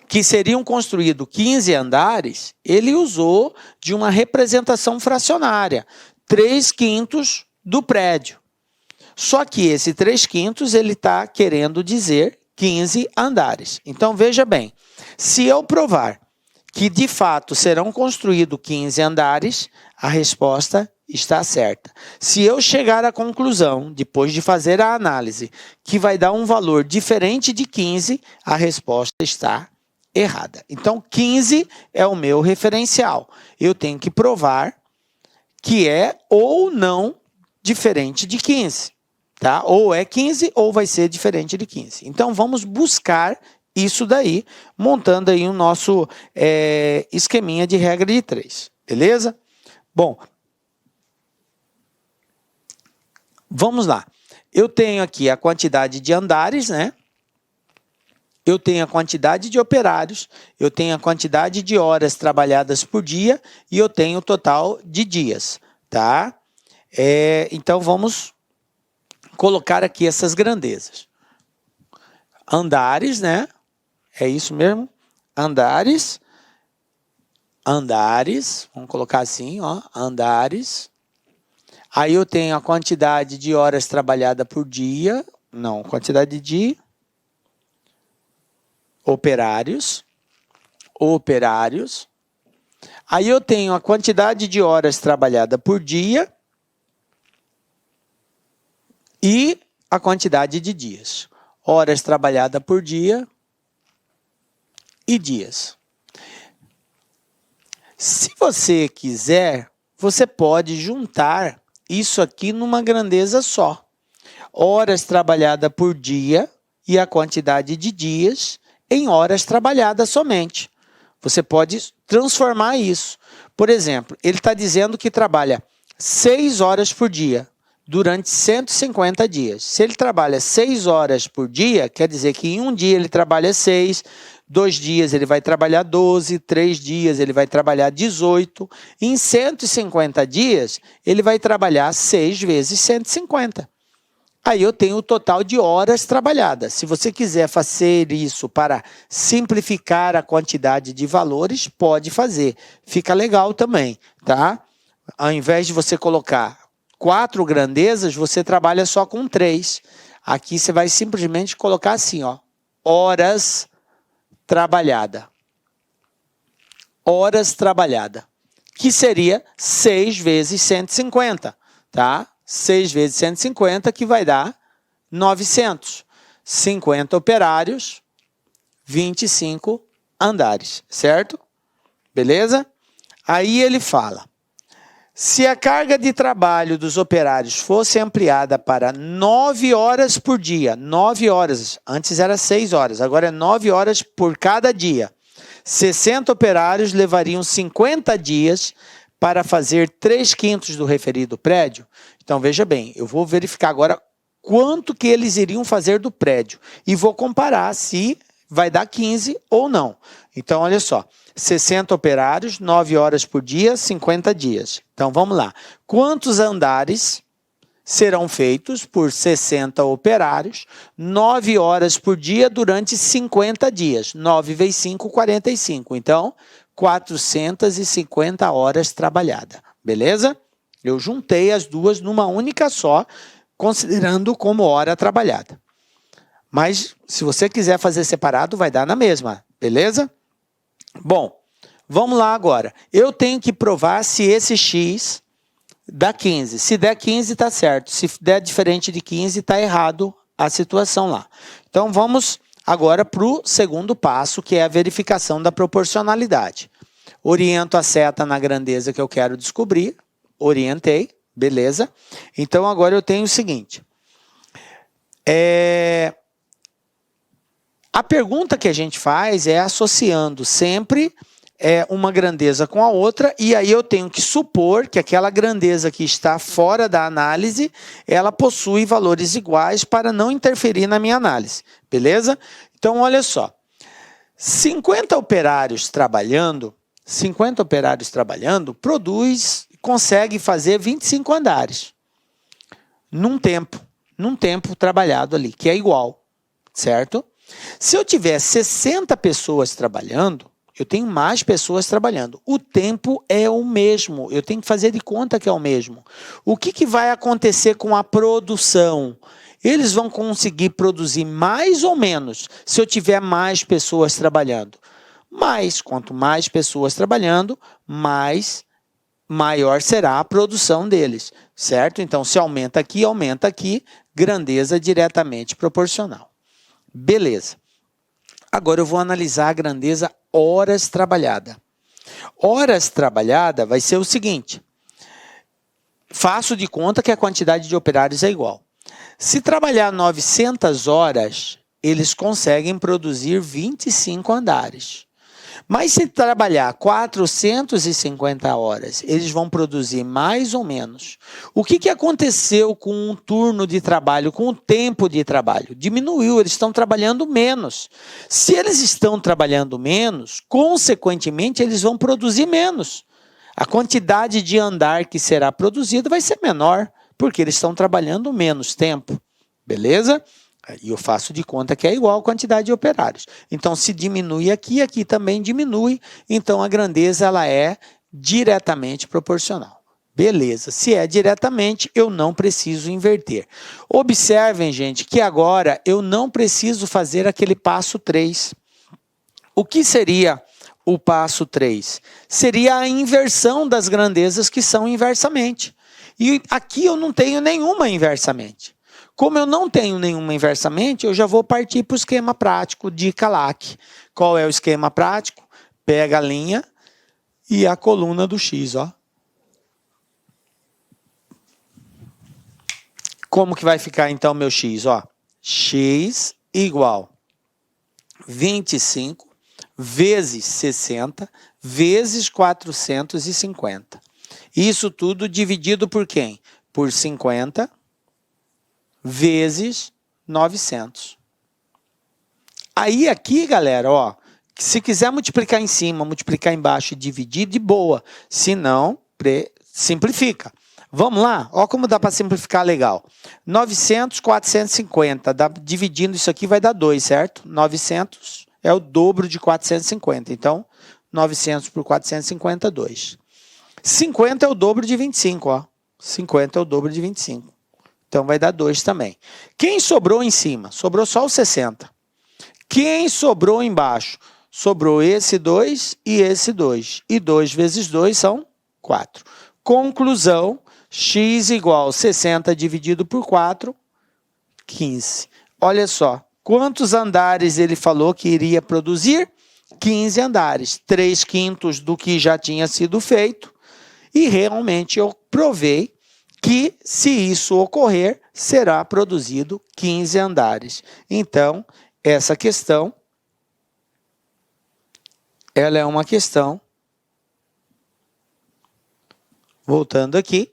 que seriam construídos 15 andares, ele usou de uma representação fracionária, 3/5 do prédio. Só que esse 3/5 ele está querendo dizer 15 andares. Então, veja bem, se eu provar que de fato serão construídos 15 andares, a resposta está certa. Se eu chegar à conclusão, depois de fazer a análise, que vai dar um valor diferente de 15, a resposta está errada. Então, 15 é o meu referencial. Eu tenho que provar que é ou não diferente de 15. Tá? Ou é 15 ou vai ser diferente de 15. Então, vamos buscar isso daí, montando aí o nosso esqueminha de regra de 3. Beleza? Bom, vamos lá. Eu tenho aqui a quantidade de andares, né? Eu tenho a quantidade de operários, eu tenho a quantidade de horas trabalhadas por dia e eu tenho o total de dias, tá? Então, vamos colocar aqui essas grandezas. Andares, né? É isso mesmo? Andares. Vamos colocar assim, ó. Andares. Aí eu tenho a quantidade de horas trabalhadas por dia. Não, quantidade de operários. Aí eu tenho a quantidade de horas trabalhadas por dia e a quantidade de dias. Horas trabalhadas por dia e dias. Se você quiser, você pode juntar isso aqui numa grandeza só. Horas trabalhadas por dia e a quantidade de dias em horas trabalhadas somente. Você pode transformar isso. Por exemplo, ele está dizendo que trabalha 6 horas por dia durante 150 dias. Se ele trabalha 6 horas por dia, quer dizer que em um dia ele trabalha 6, 2 dias ele vai trabalhar 12, 3 dias ele vai trabalhar 18. Em 150 dias, ele vai trabalhar 6 vezes 150. Aí eu tenho o total de horas trabalhadas. Se você quiser fazer isso para simplificar a quantidade de valores, pode fazer. Fica legal também, tá? Ao invés de você colocar 4 grandezas, você trabalha só com 3. Aqui você vai simplesmente colocar assim, ó, horas trabalhada. Horas trabalhada, que seria 6 vezes 150, tá? 6 vezes 150, que vai dar 900. 50 operários, 25 andares, certo? Beleza? Aí ele fala, se a carga de trabalho dos operários fosse ampliada para 9 horas por dia, 9 horas, antes era 6 horas, agora é 9 horas por cada dia, 60 operários levariam 50 dias para fazer 3/5 do referido prédio. Então, veja bem, eu vou verificar agora quanto que eles iriam fazer do prédio e vou comparar se vai dar 15 ou não. Então, olha só, 60 operários, 9 horas por dia, 50 dias. Então, vamos lá. Quantos andares serão feitos por 60 operários, 9 horas por dia durante 50 dias? 9 vezes 5, 45. Então, 450 horas trabalhadas. Beleza? Eu juntei as duas numa única só, considerando como hora trabalhada. Mas, se você quiser fazer separado, vai dar na mesma. Beleza? Bom, vamos lá agora. Eu tenho que provar se esse x dá 15. Se der 15, está certo. Se der diferente de 15, está errado a situação lá. Então, vamos agora para o segundo passo, que é a verificação da proporcionalidade. Oriento a seta na grandeza que eu quero descobrir. Orientei, beleza. Então, agora eu tenho o seguinte. A pergunta que a gente faz é associando sempre uma grandeza com a outra, e aí eu tenho que supor que aquela grandeza que está fora da análise, ela possui valores iguais para não interferir na minha análise, beleza? Então, olha só, 50 operários trabalhando consegue fazer 25 andares num tempo trabalhado ali, que é igual, certo? Se eu tiver 60 pessoas trabalhando, eu tenho mais pessoas trabalhando. O tempo é o mesmo. Eu tenho que fazer de conta que é o mesmo. O que vai acontecer com a produção? Eles vão conseguir produzir mais ou menos se eu tiver mais pessoas trabalhando. Mas, quanto mais pessoas trabalhando, maior será a produção deles, certo? Então, se aumenta aqui, grandeza diretamente proporcional. Beleza. Agora eu vou analisar a grandeza horas trabalhada. Horas trabalhada vai ser o seguinte. Faço de conta que a quantidade de operários é igual. Se trabalhar 900 horas, eles conseguem produzir 25 andares. Mas se trabalhar 450 horas, eles vão produzir mais ou menos. O que aconteceu com o turno de trabalho, com o tempo de trabalho? Diminuiu, eles estão trabalhando menos. Se eles estão trabalhando menos, consequentemente, eles vão produzir menos. A quantidade de andar que será produzido vai ser menor, porque eles estão trabalhando menos tempo. Beleza? E eu faço de conta que é igual a quantidade de operários. Então, se diminui aqui, aqui também diminui. Então, a grandeza ela é diretamente proporcional. Beleza. Se é diretamente, eu não preciso inverter. Observem, gente, que agora eu não preciso fazer aquele passo 3. O que seria o passo 3? Seria a inversão das grandezas que são inversamente. E aqui eu não tenho nenhuma inversamente. Como eu não tenho nenhuma inversamente, eu já vou partir para o esquema prático de CALAC. Qual é o esquema prático? Pega a linha e a coluna do X, ó. Como que vai ficar então meu X, ó? X igual 25 vezes 60 vezes 450. Isso tudo dividido por quem? Por 50 vezes 900. Aí aqui, galera, ó, se quiser multiplicar em cima, multiplicar embaixo e dividir, de boa. Se não, simplifica. Vamos lá? Ó como dá para simplificar legal. 900, 450. Dividindo isso aqui vai dar 2, certo? 900 é o dobro de 450. Então, 900 por 450, 2. 50 é o dobro de 25, ó. 50 é o dobro de 25. Então, vai dar 2 também. Quem sobrou em cima? Sobrou só o 60. Quem sobrou embaixo? Sobrou esse 2 e esse 2. E 2 vezes 2 são 4. Conclusão, x igual 60 dividido por 4, 15. Olha só, quantos andares ele falou que iria produzir? 15 andares. 3/5 do que já tinha sido feito. E realmente eu provei que, se isso ocorrer, será produzido 15 andares. Então, essa questão, ela é uma questão, voltando aqui,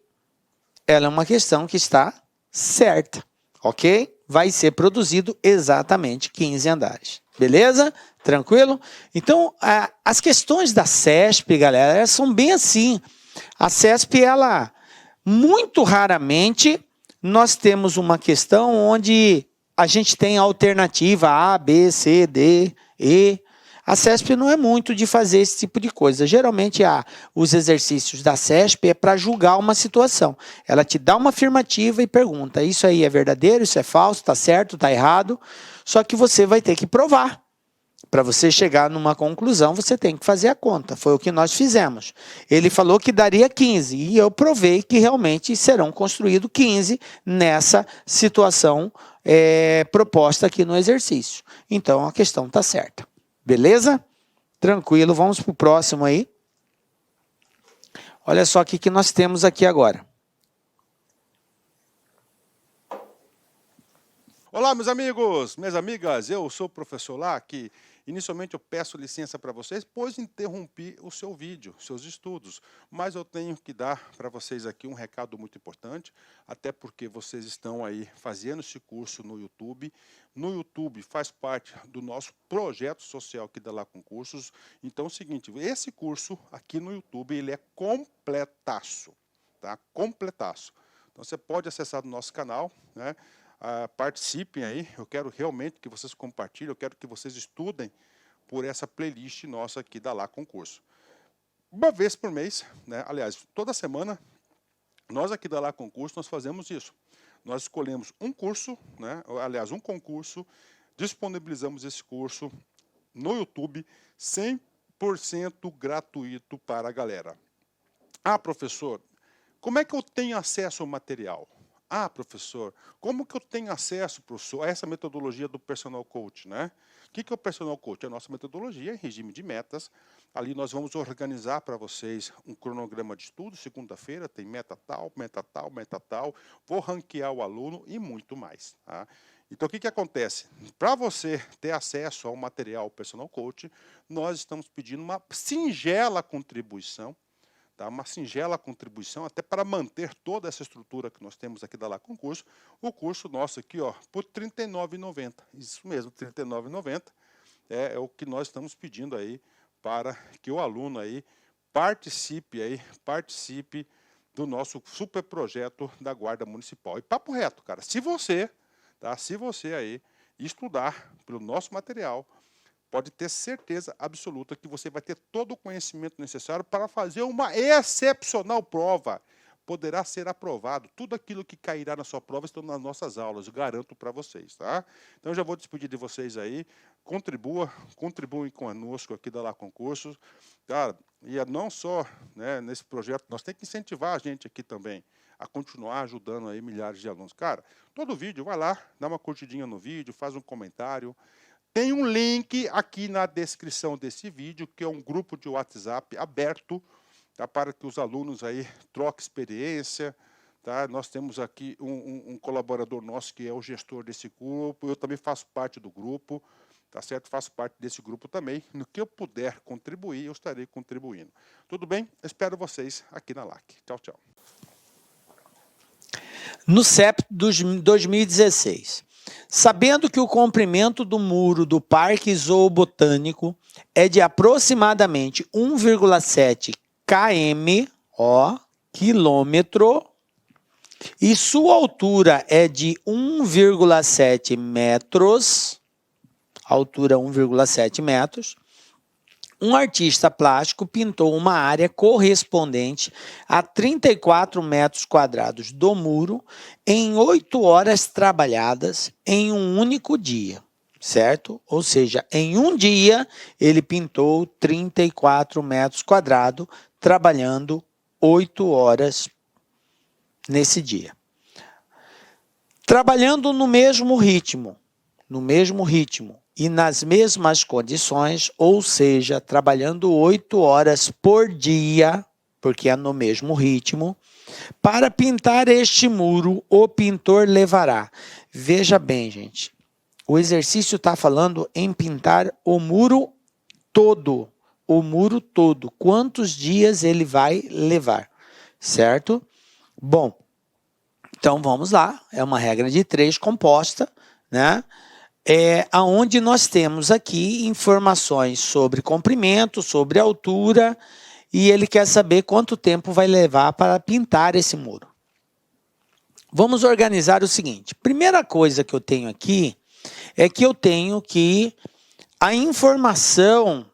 ela é uma questão que está certa, ok? Vai ser produzido exatamente 15 andares, beleza? Tranquilo? Então, as questões da CESP, galera, elas são bem assim. A CESP, ela, muito raramente, nós temos uma questão onde a gente tem a alternativa A, B, C, D, E. A CESP não é muito de fazer esse tipo de coisa. Geralmente, os exercícios da CESP é para julgar uma situação. Ela te dá uma afirmativa e pergunta, isso aí é verdadeiro, isso é falso, está certo, está errado? Só que você vai ter que provar. Para você chegar numa conclusão, você tem que fazer a conta. Foi o que nós fizemos. Ele falou que daria 15 e eu provei que realmente serão construídos 15 nessa situação proposta aqui no exercício. Então, a questão está certa. Beleza? Tranquilo, vamos para o próximo aí. Olha só o que nós temos aqui agora. Olá, meus amigos, minhas amigas, eu sou o professor lá que inicialmente eu peço licença para vocês, pois interrompi o seu vídeo, seus estudos, mas eu tenho que dar para vocês aqui um recado muito importante, até porque vocês estão aí fazendo esse curso no YouTube. No YouTube faz parte do nosso projeto social que dá lá concursos. Então é o seguinte, esse curso aqui no YouTube, ele é completaço, tá? Completaço. Então você pode acessar no nosso canal, né? Participem aí, eu quero realmente que vocês compartilhem, eu quero que vocês estudem por essa playlist nossa aqui da Lá Concurso. Uma vez por mês, né? Aliás, toda semana, nós aqui da Lá Concurso, nós fazemos isso. Nós escolhemos um curso, né? Aliás, um concurso, disponibilizamos esse curso no YouTube, 100% gratuito para a galera. Ah, professor, como é que eu tenho acesso ao material? Ah, professor, como que eu tenho acesso, professor, a essa metodologia do Personal Coach, né? O que é o Personal Coach? É a nossa metodologia em regime de metas. Ali nós vamos organizar para vocês um cronograma de estudo. Segunda-feira tem meta tal, meta tal, meta tal. Vou ranquear o aluno e muito mais, tá? Então, o que acontece? Para você ter acesso ao material Personal Coach, nós estamos pedindo uma singela contribuição, tá? Uma singela contribuição, até para manter toda essa estrutura que nós temos aqui da Lá Concurso. O curso nosso aqui, ó, por R$ 39,90. Isso mesmo, R$ 39,90 é o que nós estamos pedindo aí para que o aluno aí participe do nosso super projeto da Guarda Municipal. E papo reto, cara, se você aí estudar pelo nosso material, pode ter certeza absoluta que você vai ter todo o conhecimento necessário para fazer uma excepcional prova. Poderá ser aprovado. Tudo aquilo que cairá na sua prova estão nas nossas aulas, eu garanto para vocês, tá? Então, eu já vou despedir de vocês aí. Contribuem conosco aqui da Lá Concursos. Cara, e não só, né, nesse projeto, nós temos que incentivar a gente aqui também a continuar ajudando aí milhares de alunos. Cara, todo vídeo, vai lá, dá uma curtidinha no vídeo, faz um comentário. Tem um link aqui na descrição desse vídeo, que é um grupo de WhatsApp aberto, tá, para que os alunos aí troquem experiência, Tá? Nós temos aqui um colaborador nosso que é o gestor desse grupo, eu também faço parte do grupo, tá certo? Faço parte desse grupo também. No que eu puder contribuir, eu estarei contribuindo. Tudo bem? Espero vocês aqui na LAC. Tchau, tchau. No CEP dos 2016. Sabendo que o comprimento do muro do Parque Zoobotânico é de aproximadamente 1,7 km, quilômetro, e sua altura é de 1,7 metros, altura 1,7 metros, um artista plástico pintou uma área correspondente a 34 metros quadrados do muro em 8 horas trabalhadas em um único dia, certo? Ou seja, em um dia ele pintou 34 metros quadrados, trabalhando 8 horas nesse dia. Trabalhando no mesmo ritmo e nas mesmas condições, ou seja, trabalhando 8 horas por dia, porque é no mesmo ritmo, para pintar este muro, o pintor levará. Veja bem, gente, o exercício está falando em pintar o muro todo. Quantos dias ele vai levar, certo? Bom, então vamos lá, é uma regra de 3 composta, né? Aonde nós temos aqui informações sobre comprimento, sobre altura, e ele quer saber quanto tempo vai levar para pintar esse muro. Vamos organizar o seguinte, primeira coisa que eu tenho aqui é que eu tenho que a informação,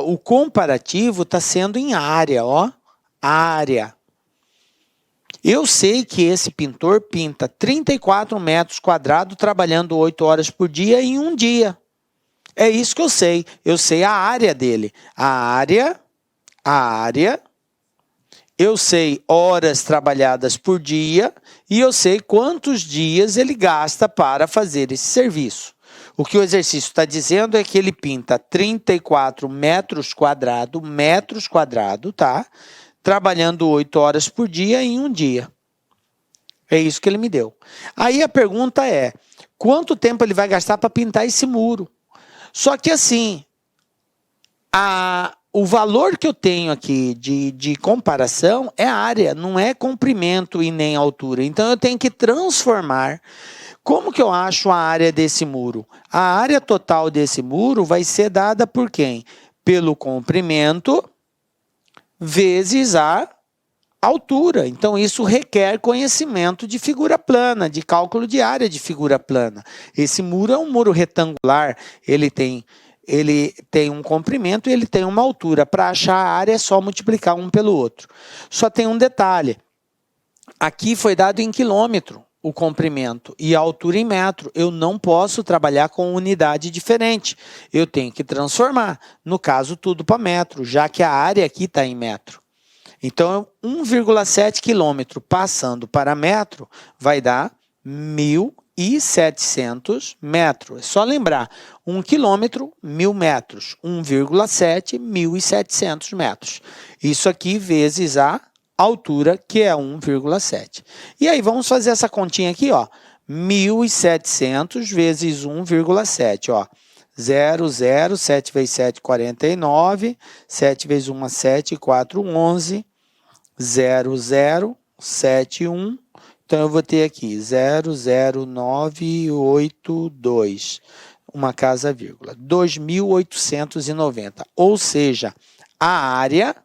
o comparativo está sendo em área, área. Eu sei que esse pintor pinta 34 metros quadrados trabalhando 8 horas por dia em um dia. É isso que eu sei. Eu sei a área dele. A área. Eu sei horas trabalhadas por dia e eu sei quantos dias ele gasta para fazer esse serviço. O que o exercício está dizendo é que ele pinta 34 metros quadrados, tá? Trabalhando 8 horas por dia em um dia. É isso que ele me deu. Aí a pergunta é, quanto tempo ele vai gastar para pintar esse muro? Só que assim, o valor que eu tenho aqui de comparação é área, não é comprimento e nem altura. Então eu tenho que transformar. Como que eu acho a área desse muro? A área total desse muro vai ser dada por quem? Pelo comprimento vezes a altura. Então, isso requer conhecimento de figura plana, de cálculo de área de figura plana. Esse muro é um muro retangular, ele tem um comprimento e ele tem uma altura. Para achar a área é só multiplicar um pelo outro. Só tem um detalhe. Aqui foi dado em quilômetro o comprimento e a altura em metro. Eu não posso trabalhar com unidade diferente. Eu tenho que transformar. No caso, tudo para metro, já que a área aqui está em metro. Então, 1,7 quilômetro passando para metro vai dar 1.700 metros. É só lembrar, 1 quilômetro, 1.000 metros. 1,7, 1.700 metros. Isso aqui vezes a altura, que é 1,7. E aí, vamos fazer essa continha aqui, 1.700 vezes 1,7, 0, 0, 7 vezes 7, 49, 7 vezes 1, 7, 4, 11, 0, 0, 7, 1. Então, eu vou ter aqui 00982, uma casa vírgula, 2.890. Ou seja, a área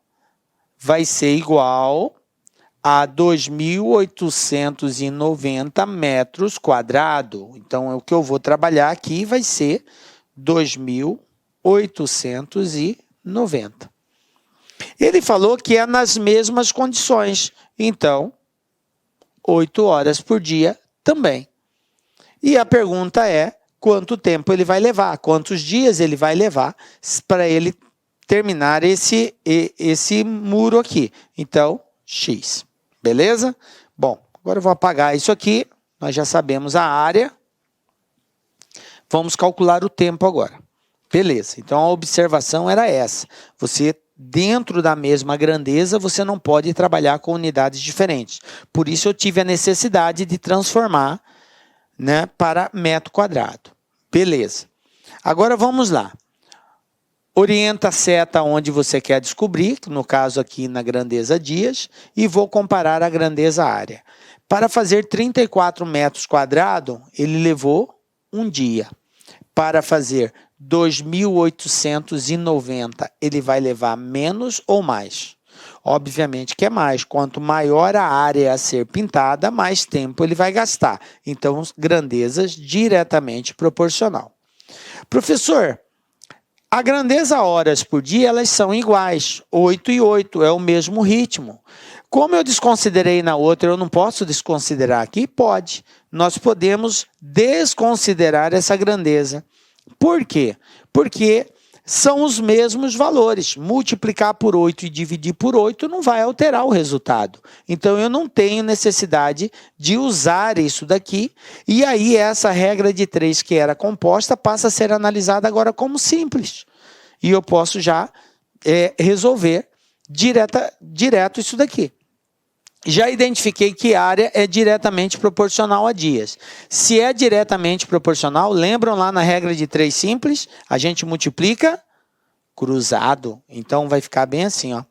vai ser igual a 2.890 metros quadrados. Então, o que eu vou trabalhar aqui vai ser 2.890. Ele falou que é nas mesmas condições. Então, 8 horas por dia também. E a pergunta é, quanto tempo ele vai levar? Quantos dias ele vai levar para ele terminar esse muro aqui? Então, X. Beleza? Bom, agora eu vou apagar isso aqui. Nós já sabemos a área. Vamos calcular o tempo agora. Beleza, então a observação era essa. Você dentro da mesma grandeza, você não pode trabalhar com unidades diferentes. Por isso eu tive a necessidade de transformar, né, para metro quadrado. Beleza. Agora vamos lá. Orienta a seta onde você quer descobrir, no caso aqui na grandeza dias, e vou comparar a grandeza área. Para fazer 34 metros quadrados, ele levou um dia. Para fazer 2.890, ele vai levar menos ou mais? Obviamente que é mais. Quanto maior a área a ser pintada, mais tempo ele vai gastar. Então, grandezas diretamente proporcional. Professor, a grandeza horas por dia, elas são iguais. 8 e 8, é o mesmo ritmo. Como eu desconsiderei na outra, eu não posso desconsiderar aqui? Pode. Nós podemos desconsiderar essa grandeza. Por quê? Porque são os mesmos valores. Multiplicar por 8 e dividir por 8 não vai alterar o resultado. Então, eu não tenho necessidade de usar isso daqui. E aí, essa regra de 3 que era composta passa a ser analisada agora como simples. E eu posso já resolver direto isso daqui. Já identifiquei que área é diretamente proporcional a dias. Se é diretamente proporcional, lembram lá na regra de 3 simples? A gente multiplica cruzado. Então, vai ficar bem assim, ó.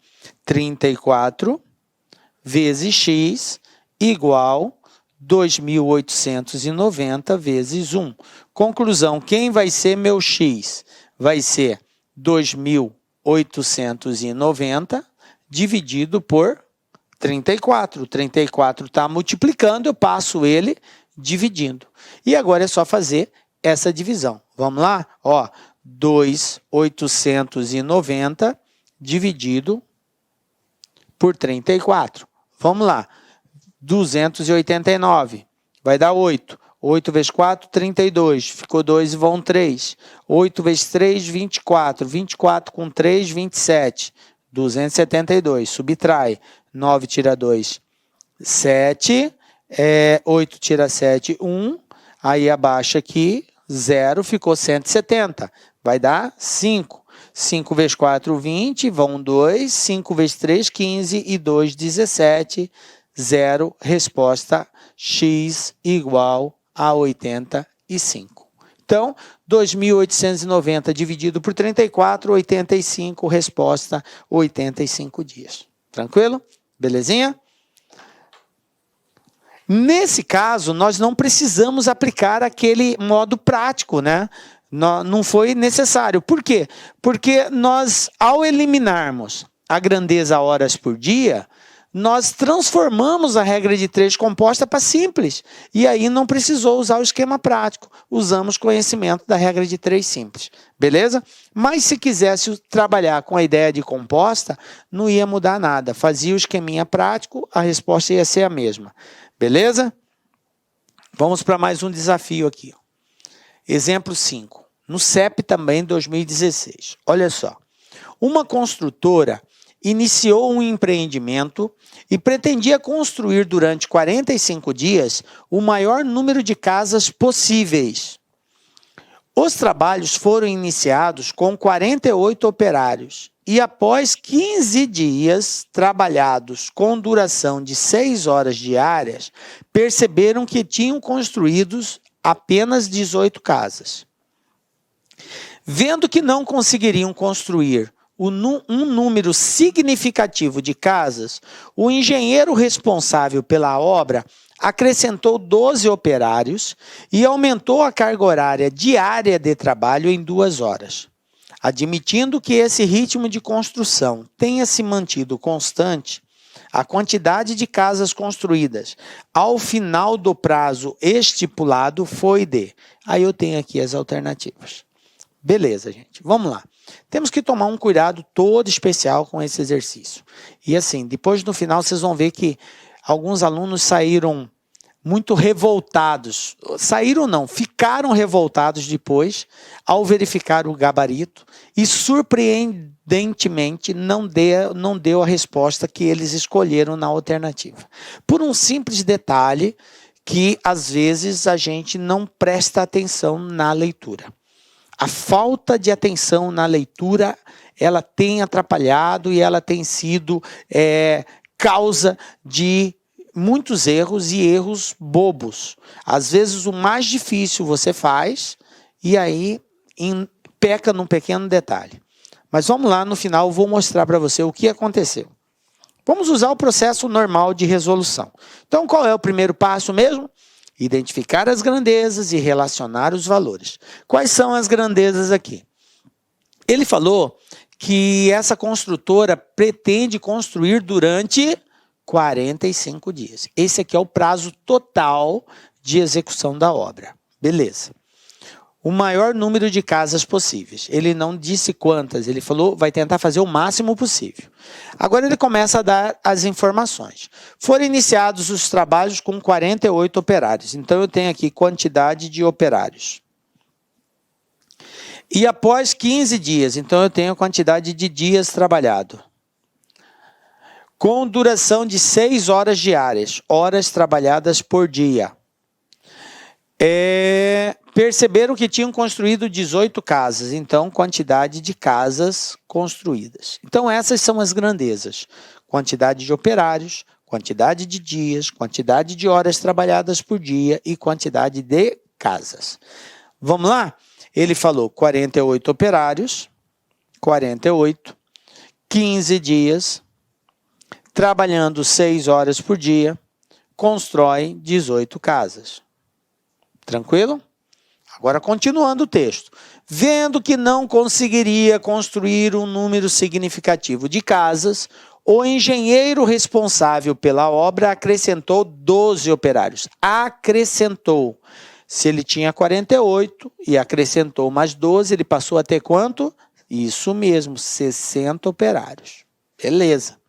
34 vezes x igual 2.890 vezes 1. Conclusão, quem vai ser meu x? Vai ser 2.890 dividido por 34. 34 está multiplicando, eu passo ele dividindo. E agora é só fazer essa divisão. Vamos lá? Ó, 2.890 dividido por 34. Vamos lá. 289. Vai dar 8. 8 vezes 4, 32. Ficou 2 e vão 3. 8 vezes 3, 24. 24 com 3, 27. 272. Subtrai. 9 tira 2, 7. 8 tira 7, 1. Aí abaixa aqui, 0. Ficou 170. Vai dar 5. 5 vezes 4, 20. Vão 2. 5 vezes 3, 15. E 2, 17. 0. Resposta x igual a 85. Então, 2.890 dividido por 34, 85. Resposta, 85 dias. Tranquilo? Belezinha? Nesse caso, nós não precisamos aplicar aquele modo prático, né? Não foi necessário. Por quê? Porque nós, ao eliminarmos a grandeza horas por dia, nós transformamos a regra de 3 composta para simples. E aí não precisou usar o esquema prático. Usamos conhecimento da regra de 3 simples. Beleza? Mas se quisesse trabalhar com a ideia de composta, não ia mudar nada. Fazia o esqueminha prático, a resposta ia ser a mesma. Beleza? Vamos para mais um desafio aqui. Exemplo 5. No CEP também, 2016. Olha só. Uma construtora iniciou um empreendimento e pretendia construir durante 45 dias o maior número de casas possíveis. Os trabalhos foram iniciados com 48 operários e após 15 dias trabalhados com duração de 6 horas diárias, perceberam que tinham construídos apenas 18 casas. Vendo que não conseguiriam construir um número significativo de casas, o engenheiro responsável pela obra acrescentou 12 operários e aumentou a carga horária diária de trabalho em 2 horas. Admitindo que esse ritmo de construção tenha se mantido constante, a quantidade de casas construídas ao final do prazo estipulado foi de... Aí eu tenho aqui as alternativas. Beleza, gente. Vamos lá. Temos que tomar um cuidado todo especial com esse exercício. E assim, depois no final vocês vão ver que alguns alunos saíram muito revoltados. Saíram não, ficaram revoltados depois ao verificar o gabarito e surpreendentemente não deu a resposta que eles escolheram na alternativa. Por um simples detalhe que às vezes a gente não presta atenção na leitura. A falta de atenção na leitura ela tem atrapalhado e ela tem sido causa de muitos erros e erros bobos. Às vezes o mais difícil você faz e aí peca num pequeno detalhe. Mas vamos lá, no final eu vou mostrar para você o que aconteceu. Vamos usar o processo normal de resolução. Então, qual é o primeiro passo mesmo? Identificar as grandezas e relacionar os valores. Quais são as grandezas aqui? Ele falou que essa construtora pretende construir durante 45 dias. Esse aqui é o prazo total de execução da obra. Beleza. O maior número de casas possíveis. Ele não disse quantas, ele falou vai tentar fazer o máximo possível. Agora ele começa a dar as informações. Foram iniciados os trabalhos com 48 operários. Então eu tenho aqui quantidade de operários. E após 15 dias, então eu tenho a quantidade de dias trabalhado. Com duração de 6 horas diárias, horas trabalhadas por dia. Perceberam que tinham construído 18 casas, então quantidade de casas construídas. Então essas são as grandezas. Quantidade de operários, quantidade de dias, quantidade de horas trabalhadas por dia e quantidade de casas. Vamos lá? Ele falou 48 operários, 48, 15 dias, trabalhando 6 horas por dia, constrói 18 casas. Tranquilo? Agora, continuando o texto. Vendo que não conseguiria construir um número significativo de casas, o engenheiro responsável pela obra acrescentou 12 operários. Acrescentou. Se ele tinha 48 e acrescentou mais 12, ele passou a ter quanto? Isso mesmo, 60 operários. Beleza.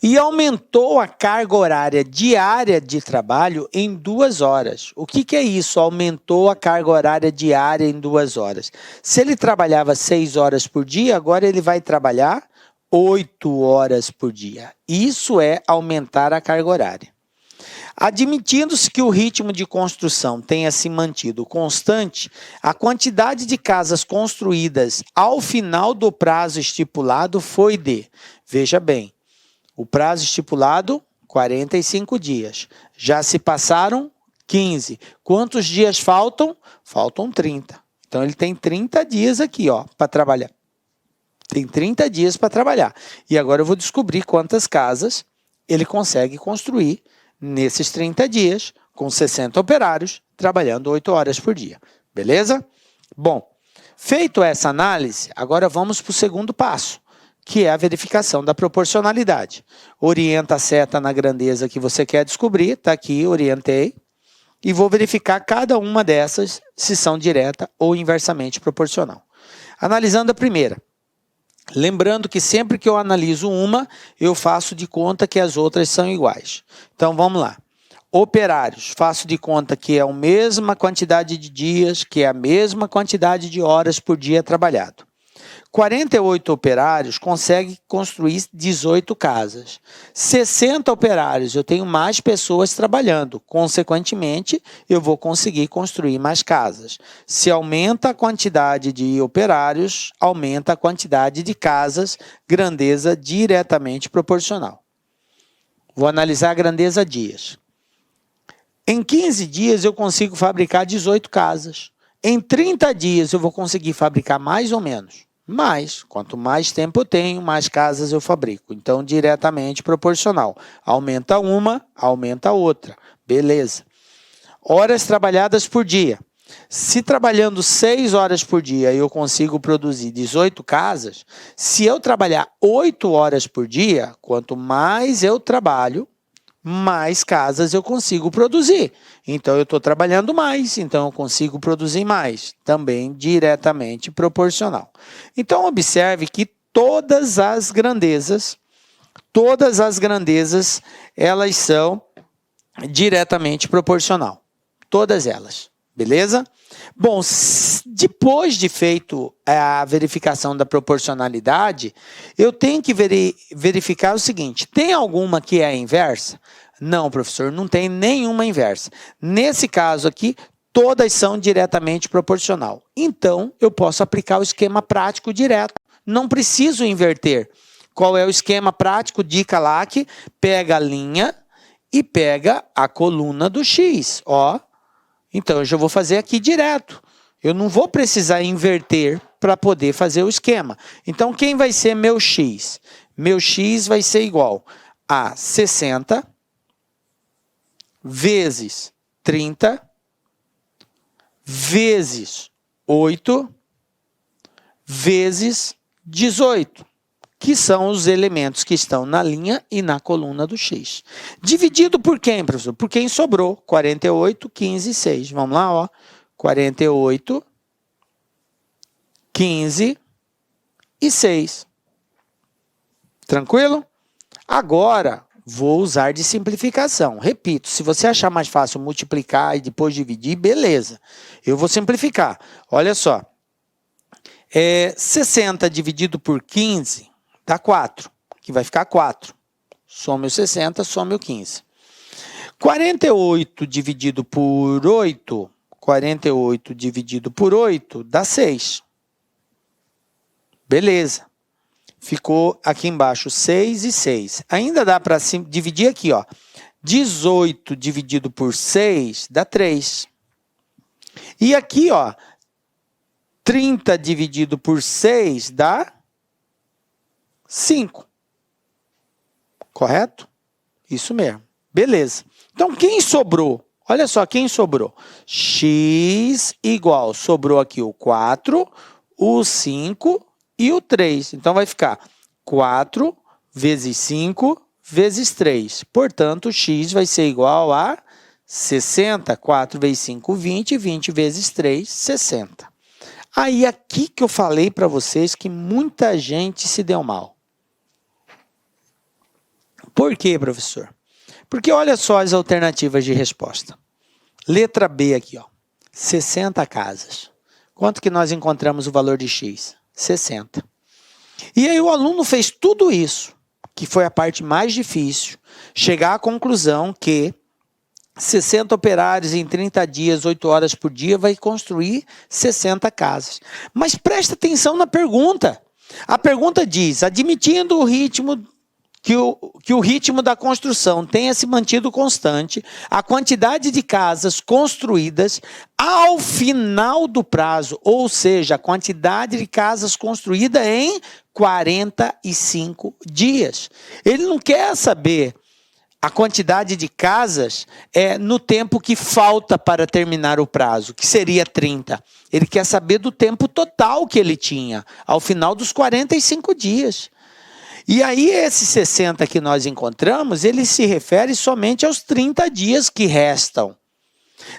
E aumentou a carga horária diária de trabalho em 2 horas. O que é isso? Aumentou a carga horária diária em 2 horas. Se ele trabalhava 6 horas por dia, agora ele vai trabalhar 8 horas por dia. Isso é aumentar a carga horária. Admitindo-se que o ritmo de construção tenha se mantido constante, a quantidade de casas construídas ao final do prazo estipulado foi de, veja bem, o prazo estipulado, 45 dias. Já se passaram 15. Quantos dias faltam? Faltam 30. Então, ele tem 30 dias aqui, para trabalhar. Tem 30 dias para trabalhar. E agora eu vou descobrir quantas casas ele consegue construir nesses 30 dias, com 60 operários, trabalhando 8 horas por dia. Beleza? Bom, feito essa análise, agora vamos para o segundo passo, que é a verificação da proporcionalidade. Orienta a seta na grandeza que você quer descobrir, está aqui, orientei, e vou verificar cada uma dessas se são direta ou inversamente proporcional. Analisando a primeira, lembrando que sempre que eu analiso uma, eu faço de conta que as outras são iguais. Então vamos lá. Operários, faço de conta que é a mesma quantidade de dias, que é a mesma quantidade de horas por dia trabalhado. 48 operários conseguem construir 18 casas. 60 operários, eu tenho mais pessoas trabalhando. Consequentemente, eu vou conseguir construir mais casas. Se aumenta a quantidade de operários, aumenta a quantidade de casas, grandeza diretamente proporcional. Vou analisar a grandeza dias. Em 15 dias, eu consigo fabricar 18 casas. Em 30 dias, eu vou conseguir fabricar mais ou menos. Mas, quanto mais tempo eu tenho, mais casas eu fabrico. Então, diretamente proporcional. Aumenta uma, aumenta a outra. Beleza. Horas trabalhadas por dia. Se trabalhando 6 horas por dia eu consigo produzir 18 casas, se eu trabalhar 8 horas por dia, quanto mais eu trabalho, mais casas eu consigo produzir. Então, eu estou trabalhando mais, então eu consigo produzir mais. Também diretamente proporcional. Então, observe que todas as grandezas, elas são diretamente proporcional. Todas elas. Beleza? Bom, depois de feito a verificação da proporcionalidade, eu tenho que verificar o seguinte, tem alguma que é inversa? Não, professor, não tem nenhuma inversa. Nesse caso aqui, todas são diretamente proporcional. Então, eu posso aplicar o esquema prático direto. não preciso inverter. Qual é o esquema prático? Dica LAC, pega a linha e pega a coluna do X. Ó, então eu já vou fazer aqui direto. Eu não vou precisar inverter para poder fazer o esquema. Então, quem vai ser meu X? Meu X vai ser igual a 60 vezes 30 vezes 8 vezes 18, que são os elementos que estão na linha e na coluna do X. Dividido por quem, professor? Por quem sobrou. 48, 15 e 6. Vamos lá, ó. 48, 15 e 6. Tranquilo? Agora, vou usar de simplificação. Repito, se você achar mais fácil multiplicar e depois dividir, beleza. Eu vou simplificar. Olha só. 60 dividido por 15 dá 4, que vai ficar 4. Some o 60, some o 15. 48 dividido por 8, 48 dividido por 8 dá 6. Beleza. Ficou aqui embaixo 6 e 6. Ainda dá para dividir aqui, ó. 18 dividido por 6 dá 3. E aqui, ó, 30 dividido por 6 dá 5. Correto? Isso mesmo. Beleza. Então, quem sobrou? Olha só, quem sobrou? X igual, sobrou aqui o 4, o 5 e o 3. Então, vai ficar 4 vezes 5 vezes 3. Portanto, X vai ser igual a 60. 4 vezes 5, 20. 20 vezes 3, 60. Aí, aqui que eu falei para vocês que muita gente se deu mal. Por quê, professor? Porque olha só as alternativas de resposta. Letra B aqui, ó. 60 casas. Quanto que nós encontramos o valor de X? 60. E aí o aluno fez tudo isso, que foi a parte mais difícil, chegar à conclusão que 60 operários em 30 dias, 8 horas por dia, vai construir 60 casas. Mas presta atenção na pergunta. A pergunta diz, admitindo o ritmo que o ritmo da construção tenha se mantido constante, a quantidade de casas construídas ao final do prazo, ou seja, a quantidade de casas construídas em 45 dias. Ele não quer saber a quantidade de casas no tempo que falta para terminar o prazo, que seria 30. Ele quer saber do tempo total que ele tinha, ao final dos 45 dias. E aí, esses 60 que nós encontramos, ele se refere somente aos 30 dias que restam.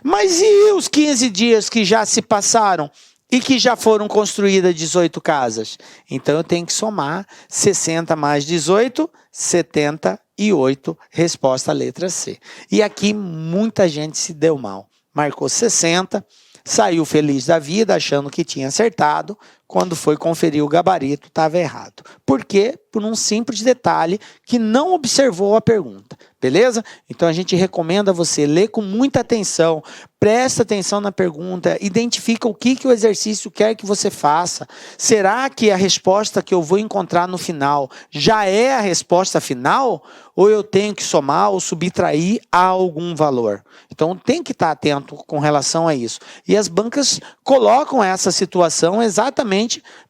Mas e os 15 dias que já se passaram e que já foram construídas 18 casas? Então, eu tenho que somar 60 mais 18, 78, resposta à letra C. E aqui, muita gente se deu mal. Marcou 60, saiu feliz da vida, achando que tinha acertado. Quando foi conferir o gabarito, estava errado. Por quê? Por um simples detalhe que não observou a pergunta. Beleza? Então, a gente recomenda você ler com muita atenção, presta atenção na pergunta, identifica o que o exercício quer que você faça. Será que a resposta que eu vou encontrar no final já é a resposta final? Ou eu tenho que somar ou subtrair a algum valor? Então, tem que estar atento com relação a isso. E as bancas colocam essa situação exatamente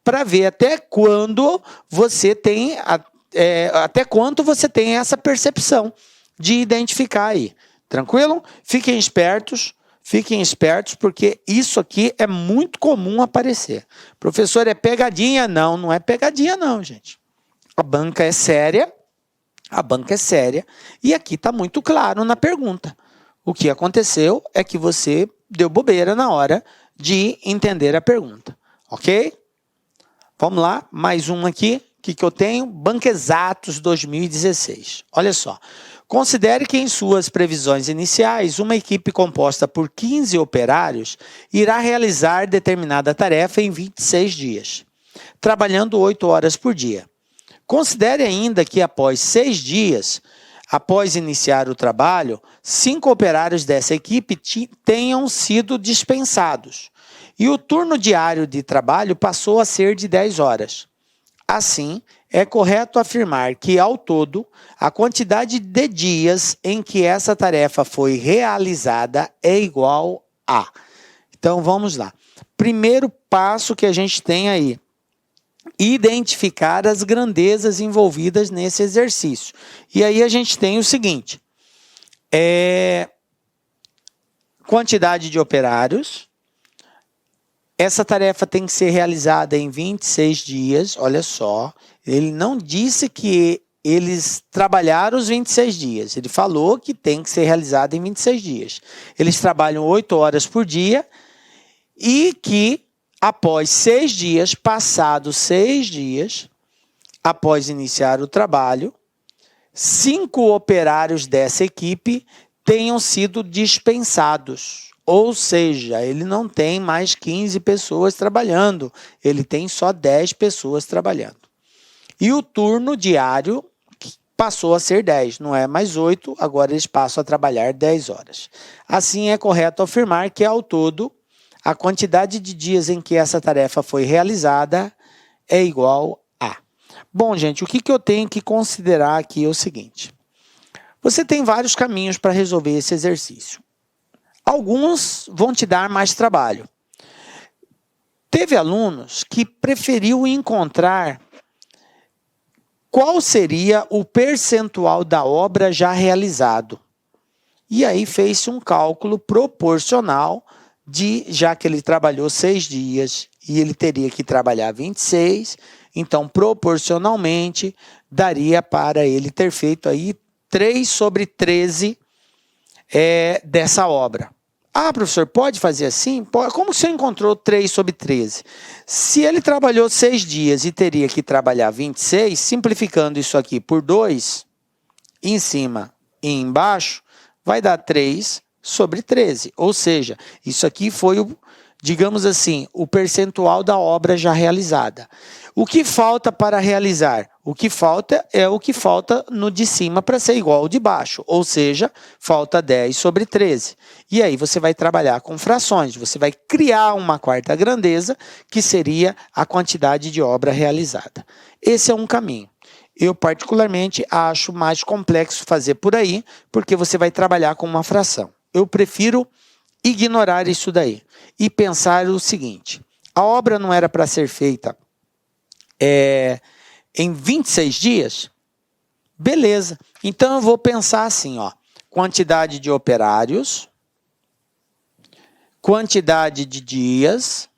para ver até quando você tem essa percepção de identificar aí. Tranquilo? Fiquem espertos, porque isso aqui é muito comum aparecer. Professor, é pegadinha? Não, não é pegadinha não, gente. A banca é séria, e aqui está muito claro na pergunta. O que aconteceu é que você deu bobeira na hora de entender a pergunta, ok? Vamos lá, mais um aqui. O que eu tenho? Banca Exatos 2016. Olha só. Considere que em suas previsões iniciais, uma equipe composta por 15 operários irá realizar determinada tarefa em 26 dias, trabalhando 8 horas por dia. Considere ainda que após 6 dias, após iniciar o trabalho, 5 operários dessa equipe tenham sido dispensados e o turno diário de trabalho passou a ser de 10 horas. Assim, é correto afirmar que, ao todo, a quantidade de dias em que essa tarefa foi realizada é igual a. Então, vamos lá. Primeiro passo que a gente tem aí: identificar as grandezas envolvidas nesse exercício. E aí a gente tem o seguinte: quantidade de operários. Essa tarefa tem que ser realizada em 26 dias, olha só. Ele não disse que eles trabalharam os 26 dias. Ele falou que tem que ser realizada em 26 dias. Eles trabalham 8 horas por dia e que, após 6 dias, passados 6 dias, após iniciar o trabalho, 5 operários dessa equipe tenham sido dispensados. Ou seja, ele não tem mais 15 pessoas trabalhando, ele tem só 10 pessoas trabalhando. E o turno diário passou a ser 10, não é mais 8, agora eles passam a trabalhar 10 horas. Assim, é correto afirmar que, ao todo, a quantidade de dias em que essa tarefa foi realizada é igual a. Bom, gente, o que eu tenho que considerar aqui é o seguinte: você tem vários caminhos para resolver esse exercício. Alguns vão te dar mais trabalho. Teve alunos que preferiu encontrar qual seria o percentual da obra já realizado. E aí fez um cálculo proporcional já que ele trabalhou 6 dias e ele teria que trabalhar 26, então proporcionalmente daria para ele ter feito aí 3/13 dessa obra. Ah, professor, pode fazer assim? Como você encontrou 3/13? Se ele trabalhou 6 dias e teria que trabalhar 26, simplificando isso aqui por 2, em cima e embaixo, vai dar 3/13. Ou seja, isso aqui foi, digamos assim, o percentual da obra já realizada. O que falta para realizar? O que falta é o que falta no de cima para ser igual ao de baixo, ou seja, falta 10/13. E aí você vai trabalhar com frações, você vai criar uma quarta grandeza, que seria a quantidade de obra realizada. Esse é um caminho. Eu, particularmente, acho mais complexo fazer por aí, porque você vai trabalhar com uma fração. Eu prefiro ignorar isso daí e pensar o seguinte: a obra não era para ser feita em 26 dias? Beleza. Então eu vou pensar assim, ó: quantidade de operários, quantidade de dias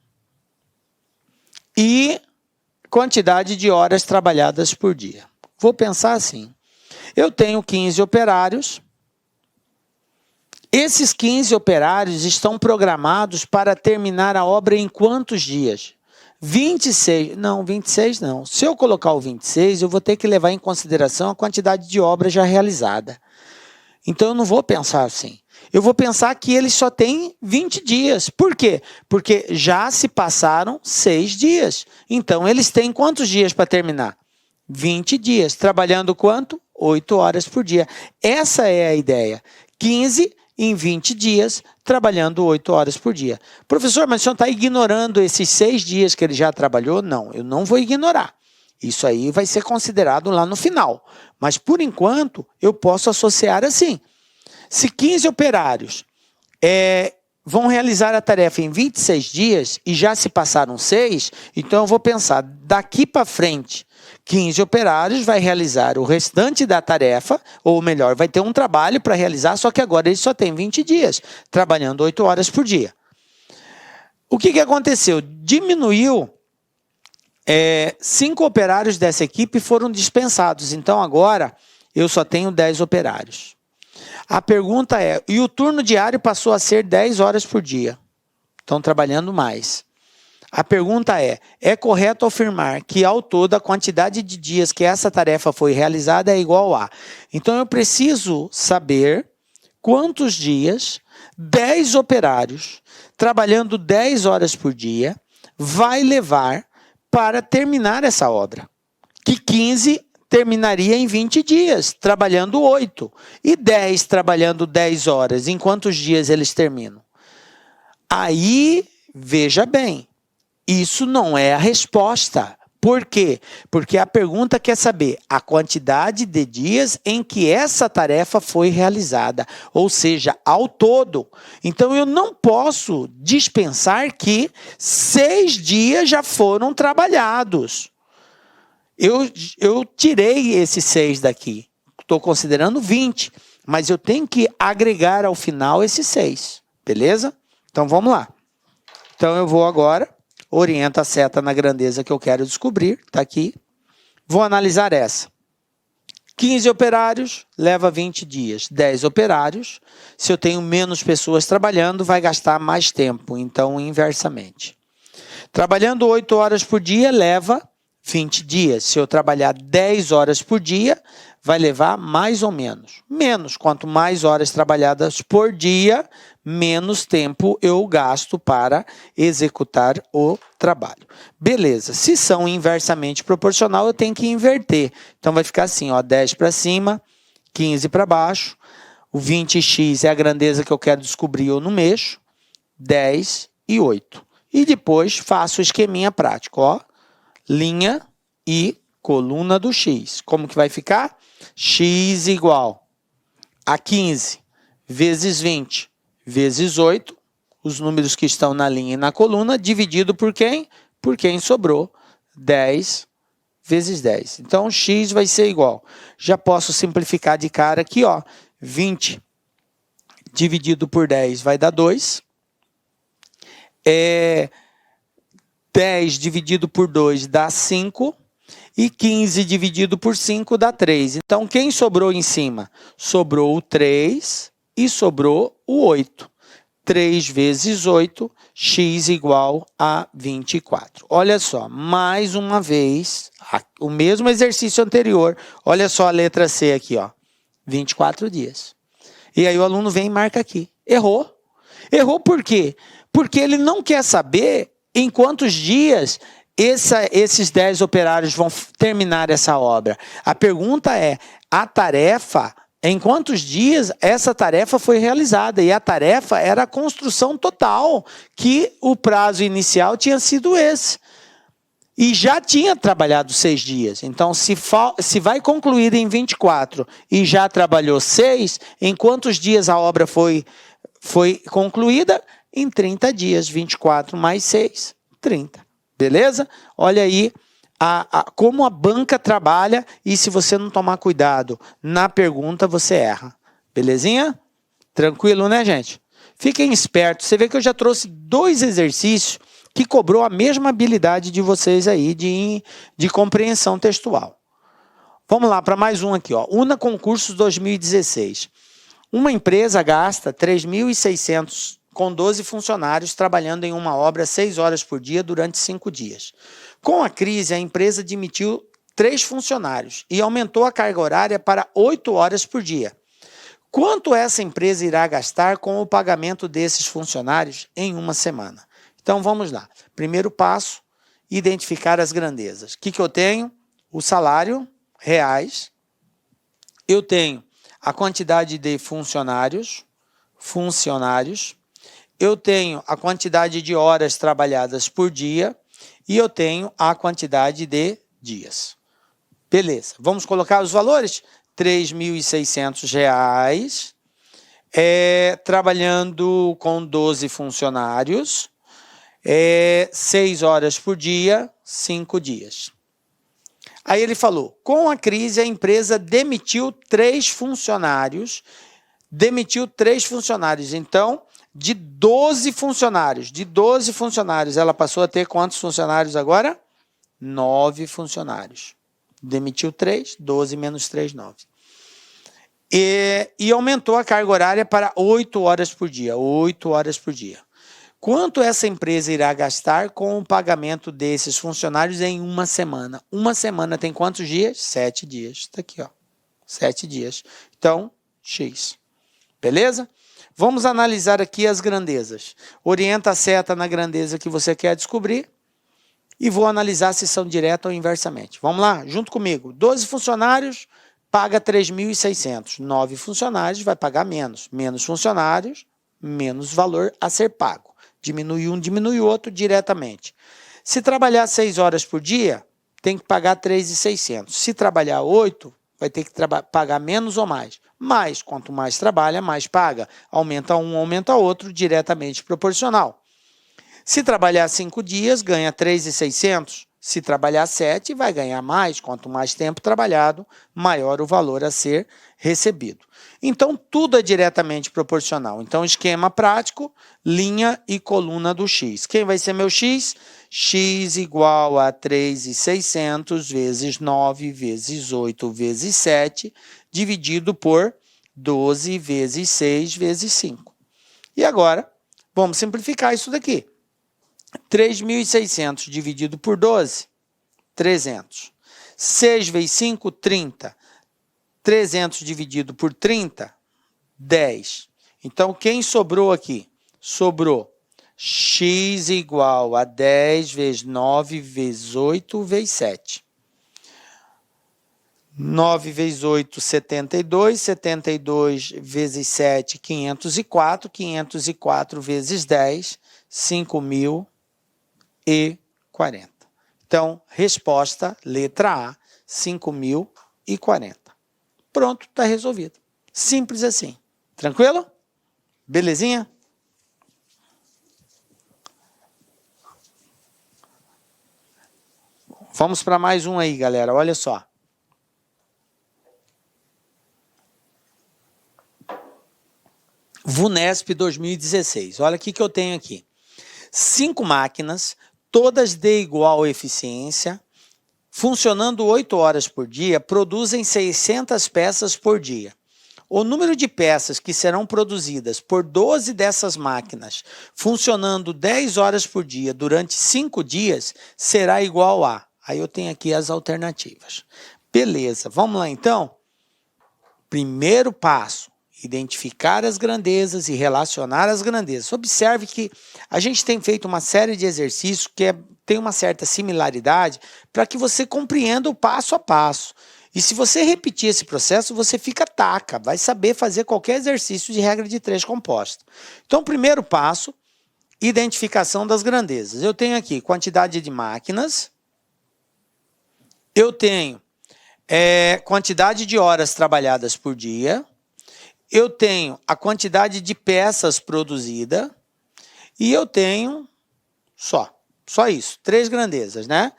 e quantidade de horas trabalhadas por dia. Vou pensar assim: eu tenho 15 operários. Esses 15 operários estão programados para terminar a obra em quantos dias? 26. Não, 26 não. Se eu colocar o 26, eu vou ter que levar em consideração a quantidade de obra já realizada. Então eu não vou pensar assim. Eu vou pensar que eles só têm 20 dias. Por quê? Porque já se passaram 6 dias. Então eles têm quantos dias para terminar? 20 dias. Trabalhando quanto? 8 horas por dia. Essa é a ideia. 15 em 20 dias, trabalhando 8 horas por dia. Professor, mas o senhor está ignorando esses 6 dias que ele já trabalhou? Não, eu não vou ignorar. Isso aí vai ser considerado lá no final. Mas, por enquanto, eu posso associar assim. Se 15 operários vão realizar a tarefa em 26 dias e já se passaram 6, então eu vou pensar, daqui para frente, 15 operários vai realizar o restante da tarefa, ou melhor, vai ter um trabalho para realizar, só que agora eles só têm 20 dias, trabalhando 8 horas por dia. O que aconteceu? Diminuiu, 5 operários dessa equipe foram dispensados, então agora eu só tenho 10 operários. A pergunta é, e o turno diário passou a ser 10 horas por dia? Estão trabalhando mais. A pergunta é correto afirmar que, ao todo, a quantidade de dias que essa tarefa foi realizada é igual a? Então, eu preciso saber quantos dias 10 operários, trabalhando 10 horas por dia, vai levar para terminar essa obra. Que 15 terminaria em 20 dias, trabalhando 8. E 10 trabalhando 10 horas. Em quantos dias eles terminam? Aí, veja bem, isso não é a resposta Por quê? Porque a pergunta quer saber a quantidade de dias em que essa tarefa foi realizada, ou seja, ao todo. Então, eu não posso dispensar que 6 dias já foram trabalhados. Eu tirei esses 6 daqui, estou considerando 20, mas eu tenho que agregar ao final esses 6, beleza? Então, vamos lá. Então, eu vou agora... Orienta a seta na grandeza que eu quero descobrir, está aqui. Vou analisar essa. 15 operários leva 20 dias. 10 operários, se eu tenho menos pessoas trabalhando, vai gastar mais tempo, então inversamente. Trabalhando 8 horas por dia leva 20 dias. Se eu trabalhar 10 horas por dia, vai levar mais ou menos. Menos, quanto mais horas trabalhadas por dia, menos tempo eu gasto para executar o trabalho. Beleza, se são inversamente proporcional, eu tenho que inverter. Então, vai ficar assim, ó, 10 para cima, 15 para baixo. O 20x é a grandeza que eu quero descobrir, eu não mexo. 10 e 8. E depois faço o esqueminha prático, ó. Linha e coluna do x. Como que vai ficar? X igual a 15 vezes 20 vezes 8, os números que estão na linha e na coluna, dividido por quem? Por quem sobrou, 10 vezes 10. Então, x vai ser igual. Já posso simplificar de cara aqui, ó. 20 dividido por 10 vai dar 2. 10 dividido por 2 dá 5. E 15 dividido por 5 dá 3. Então, quem sobrou em cima? Sobrou o 3 e sobrou o 8. 3 vezes 8, x igual a 24. Olha só, mais uma vez, o mesmo exercício anterior. Olha só a letra C aqui, ó. 24 dias. E aí o aluno vem e marca aqui. Errou. Errou por quê? Porque ele não quer saber em quantos dias esses 10 operários vão terminar essa obra. A pergunta é, a tarefa, em quantos dias essa tarefa foi realizada? E a tarefa era a construção total, que o prazo inicial tinha sido esse. E já tinha trabalhado 6 dias. Então, se vai concluir em 24 e já trabalhou 6, em quantos dias a obra foi concluída? Em 30 dias. 24 mais 6, 30. Beleza? Olha aí como a banca trabalha e se você não tomar cuidado na pergunta, você erra. Belezinha? Tranquilo, né, gente? Fiquem espertos. Você vê que eu já trouxe 2 exercícios que cobrou a mesma habilidade de vocês aí de compreensão textual. Vamos lá para mais um aqui, ó. Una Concursos 2016. Uma empresa gasta 3.600 com 12 funcionários trabalhando em uma obra 6 horas por dia durante 5 dias. Com a crise, a empresa demitiu 3 funcionários e aumentou a carga horária para 8 horas por dia. Quanto essa empresa irá gastar com o pagamento desses funcionários em uma semana? Então, vamos lá. Primeiro passo, identificar as grandezas. O que eu tenho? O salário, reais. Eu tenho a quantidade de funcionários. Eu tenho a quantidade de horas trabalhadas por dia e eu tenho a quantidade de dias. Beleza, vamos colocar os valores? R$ 3.600, trabalhando com 12 funcionários, 6 horas por dia, 5 dias. Aí ele falou, com a crise a empresa demitiu 3 funcionários, então... De 12 funcionários, ela passou a ter quantos funcionários agora? 9 funcionários. Demitiu 3, 12 menos 3, 9. E aumentou a carga horária para 8 horas por dia. 8 horas por dia. Quanto essa empresa irá gastar com o pagamento desses funcionários em uma semana? Uma semana tem quantos dias? 7 dias. Está aqui, ó. 7 dias. Então, X. Beleza? Vamos analisar aqui as grandezas. Orienta a seta na grandeza que você quer descobrir e vou analisar se são direta ou inversamente. Vamos lá? Junto comigo. 12 funcionários, paga 3.600. 9 funcionários, vai pagar menos. Menos funcionários, menos valor a ser pago. Diminui um, diminui o outro diretamente. Se trabalhar 6 horas por dia, tem que pagar 3.600. Se trabalhar 8, vai ter que pagar menos ou mais. Mas, quanto mais trabalha, mais paga. Aumenta um, aumenta outro, diretamente proporcional. Se trabalhar 5 dias, ganha 3.600. Se trabalhar 7, vai ganhar mais. Quanto mais tempo trabalhado, maior o valor a ser recebido. Então, tudo é diretamente proporcional. Então, esquema prático, linha e coluna do X. Quem vai ser meu X? X igual a 3.600 vezes 9 vezes 8 vezes 7, dividido por 12 vezes 6 vezes 5. E agora, vamos simplificar isso daqui. 3.600 dividido por 12, 300. 6 vezes 5, 30. 300 dividido por 30, 10. Então, quem sobrou aqui? Sobrou x igual a 10 vezes 9 vezes 8 vezes 7. 9 vezes 8, 72. 72 vezes 7, 504. 504 vezes 10, 5.040. Então, resposta, letra A, 5.040. Pronto, está resolvido. Simples assim. Tranquilo? Belezinha? Vamos para mais um aí, galera. Olha só. VUNESP 2016. Olha o que eu tenho aqui. 5 máquinas, todas de igual eficiência, funcionando 8 horas por dia, produzem 600 peças por dia. O número de peças que serão produzidas por 12 dessas máquinas, funcionando 10 horas por dia durante 5 dias, será igual a... Aí eu tenho aqui as alternativas. Beleza, vamos lá então? Primeiro passo, identificar as grandezas e relacionar as grandezas. Observe que a gente tem feito uma série de exercícios que tem uma certa similaridade para que você compreenda o passo a passo. E se você repetir esse processo, você fica taca, vai saber fazer qualquer exercício de regra de 3 composta. Então, primeiro passo, identificação das grandezas. Eu tenho aqui quantidade de máquinas, eu tenho quantidade de horas trabalhadas por dia, eu tenho a quantidade de peças produzida e eu tenho só isso, 3 grandezas, né?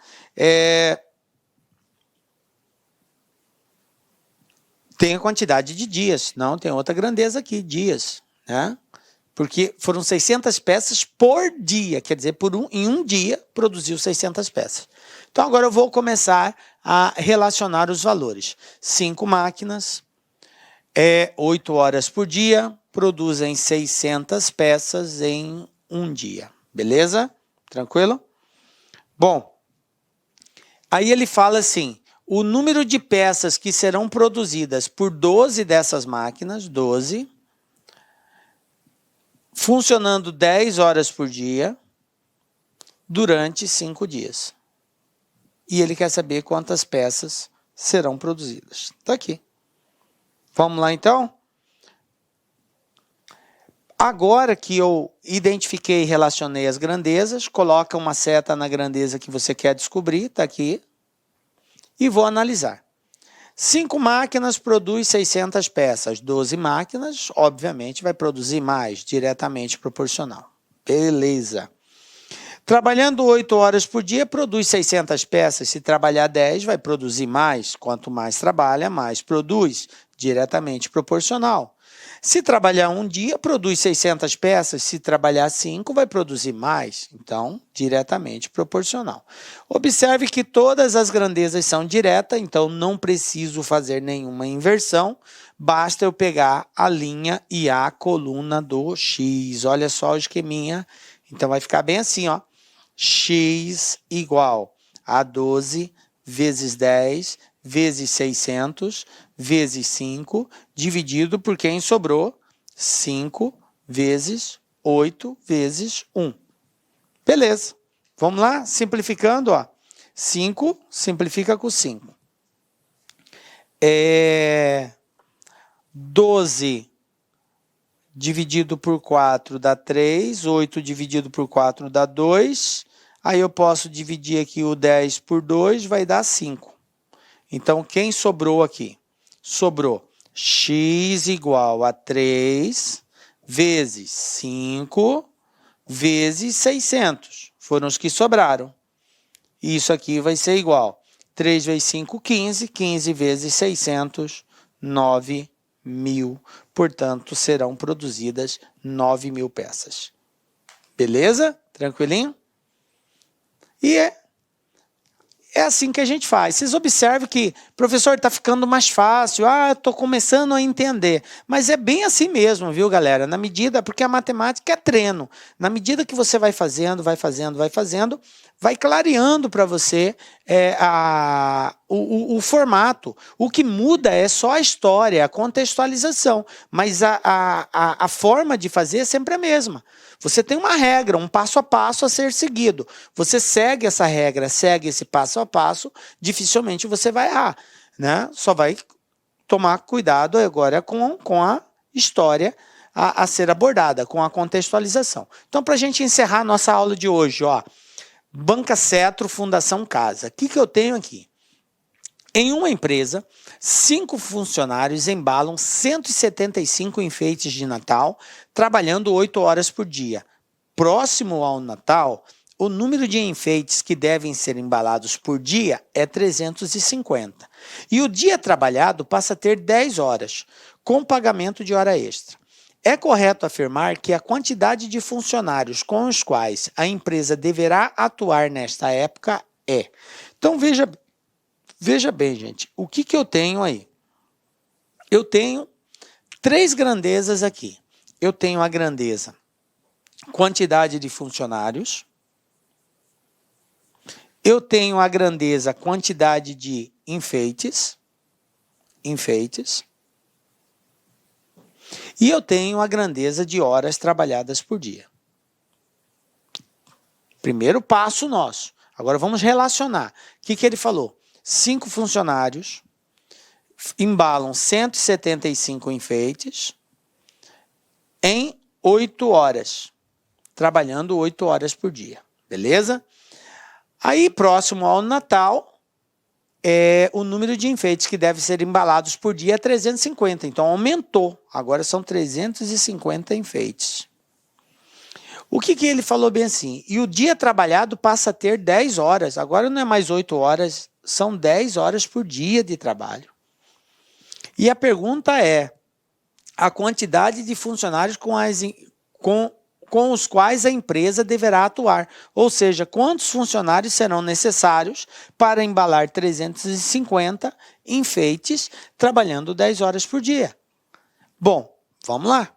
Tem a quantidade de dias, não, tem outra grandeza aqui, dias, né? Porque foram 600 peças por dia, quer dizer, em um dia produziu 600 peças. Então agora eu vou começar a relacionar os valores. 5 máquinas, 8 horas por dia, produzem 600 peças em um dia. Beleza? Tranquilo? Bom, aí ele fala assim, o número de peças que serão produzidas por 12 dessas máquinas, 12, funcionando 10 horas por dia, durante 5 dias. E ele quer saber quantas peças serão produzidas. Está aqui. Vamos lá, então? Agora que eu identifiquei e relacionei as grandezas, coloca uma seta na grandeza que você quer descobrir, está aqui, e vou analisar. 5 máquinas produz 600 peças, 12 máquinas, obviamente, vai produzir mais, diretamente proporcional. Beleza. Trabalhando 8 horas por dia, produz 600 peças. Se trabalhar 10, vai produzir mais. Quanto mais trabalha, mais produz. Diretamente proporcional. Se trabalhar um dia, produz 600 peças. Se trabalhar 5, vai produzir mais. Então, diretamente proporcional. Observe que todas as grandezas são diretas, então não preciso fazer nenhuma inversão. Basta eu pegar a linha e a coluna do X. Olha só o esqueminha. Então, vai ficar bem assim, ó. X igual a 12 vezes 10 vezes 600 vezes 5, dividido por quem sobrou, 5 vezes 8 vezes 1. Beleza. Vamos lá? Simplificando, ó. 5 simplifica com 5. 12 dividido por 4 dá 3, 8 dividido por 4 dá 2, Aí eu posso dividir aqui o 10 por 2, vai dar 5. Então, quem sobrou aqui? Sobrou x igual a 3 vezes 5 vezes 600. Foram os que sobraram. Isso aqui vai ser igual. 3 vezes 5, 15. 15 vezes 600, 9.000. Portanto, serão produzidas 9.000 peças. Beleza? Tranquilinho? E é assim que a gente faz. Vocês observam que, professor, está ficando mais fácil. Estou começando a entender. Mas é bem assim mesmo, viu, galera? Na medida, porque a matemática é treino. Na medida que você vai fazendo, vai clareando para você o formato. O que muda é só a história, a contextualização. Mas a forma de fazer é sempre a mesma. Você tem uma regra, um passo a passo a ser seguido. Você segue essa regra, segue esse passo a passo, dificilmente você vai errar, né? Só vai tomar cuidado agora com a história a ser abordada, com a contextualização. Então, para a gente encerrar a nossa aula de hoje, Banca Cetro, Fundação Casa. O que eu tenho aqui? Em uma empresa, 5 funcionários embalam 175 enfeites de Natal, trabalhando 8 horas por dia. Próximo ao Natal, o número de enfeites que devem ser embalados por dia é 350. E o dia trabalhado passa a ter 10 horas, com pagamento de hora extra. É correto afirmar que a quantidade de funcionários com os quais a empresa deverá atuar nesta época é. Então, veja bem, gente, o que eu tenho aí? Eu tenho 3 grandezas aqui. Eu tenho a grandeza quantidade de funcionários. Eu tenho a grandeza quantidade de enfeites. E eu tenho a grandeza de horas trabalhadas por dia. Primeiro passo nosso. Agora vamos relacionar. O que ele falou? 5 funcionários embalam 175 enfeites em 8 horas, trabalhando 8 horas por dia, beleza? Aí, próximo ao Natal, o número de enfeites que devem ser embalados por dia é 350, então aumentou, agora são 350 enfeites. O que ele falou bem assim? E o dia trabalhado passa a ter 10 horas, agora não é mais 8 horas, são 10 horas por dia de trabalho. E a pergunta é, a quantidade de funcionários com os quais a empresa deverá atuar, ou seja, quantos funcionários serão necessários para embalar 350 enfeites trabalhando 10 horas por dia. Bom, vamos lá.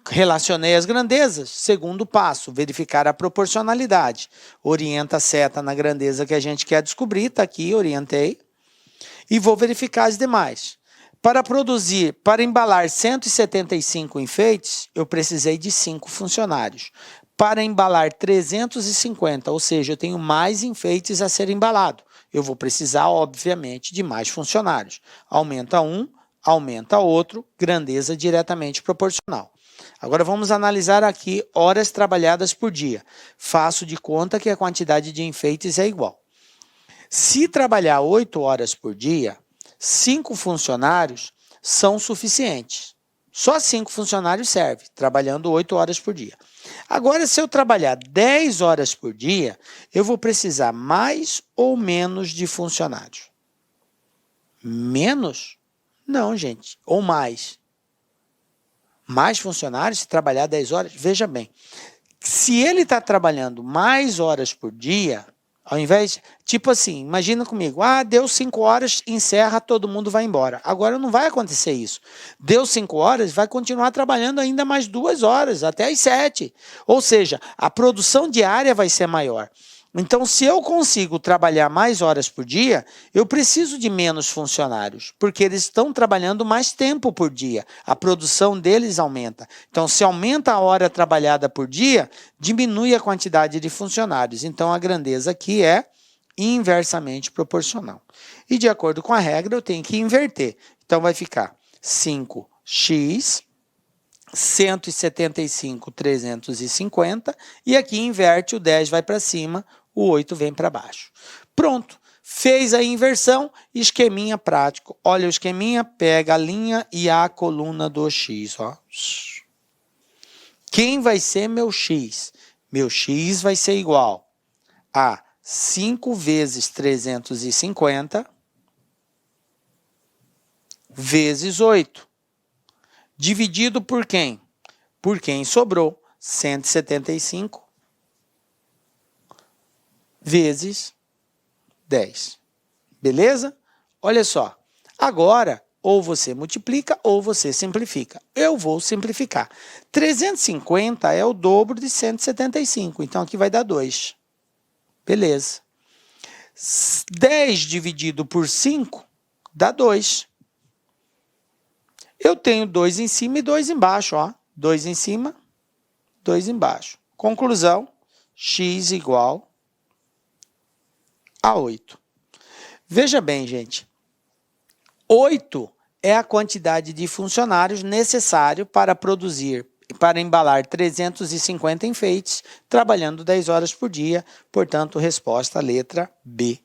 Relacionei as grandezas. Segundo passo, verificar a proporcionalidade. Orienta a seta na grandeza que a gente quer descobrir, está aqui, orientei. E vou verificar as demais. Para embalar 175 enfeites, eu precisei de 5 funcionários. Para embalar 350, ou seja, eu tenho mais enfeites a ser embalado. Eu vou precisar, obviamente, de mais funcionários. Aumenta um, aumenta outro, grandeza diretamente proporcional. Agora vamos analisar aqui horas trabalhadas por dia. Faço de conta que a quantidade de enfeites é igual. Se trabalhar 8 horas por dia, 5 funcionários são suficientes. Só 5 funcionários servem, trabalhando 8 horas por dia. Agora, se eu trabalhar 10 horas por dia, eu vou precisar mais ou menos de funcionários? Menos? Não, gente. Ou mais. Mais funcionários se trabalhar 10 horas? Veja bem, se ele está trabalhando mais horas por dia, ao invés, tipo assim, imagina comigo, deu 5 horas, encerra, todo mundo vai embora. Agora não vai acontecer isso. Deu 5 horas, vai continuar trabalhando ainda mais 2 horas, até as 7. Ou seja, a produção diária vai ser maior. Então, se eu consigo trabalhar mais horas por dia, eu preciso de menos funcionários, porque eles estão trabalhando mais tempo por dia. A produção deles aumenta. Então, se aumenta a hora trabalhada por dia, diminui a quantidade de funcionários. Então, a grandeza aqui é inversamente proporcional. E, de acordo com a regra, eu tenho que inverter. Então, vai ficar 5x 175, 350, e aqui inverte, o 10 vai para cima, o 8 vem para baixo. Pronto. Fez a inversão, esqueminha prático. Olha o esqueminha, pega a linha e a coluna do X. Ó. Quem vai ser meu X? Meu X vai ser igual a 5 vezes 350 vezes 8. Dividido por quem? Por quem sobrou. 175 vezes 10. Beleza? Olha só. Agora, ou você multiplica ou você simplifica. Eu vou simplificar. 350 é o dobro de 175, então aqui vai dar 2. Beleza. 10 dividido por 5 dá 2. Eu tenho 2 em cima e 2 embaixo. 2 em cima, 2 embaixo. Conclusão, x igual a 8. Veja bem, gente. 8 é a quantidade de funcionários necessário para embalar 350 enfeites, trabalhando 10 horas por dia. Portanto, resposta letra B.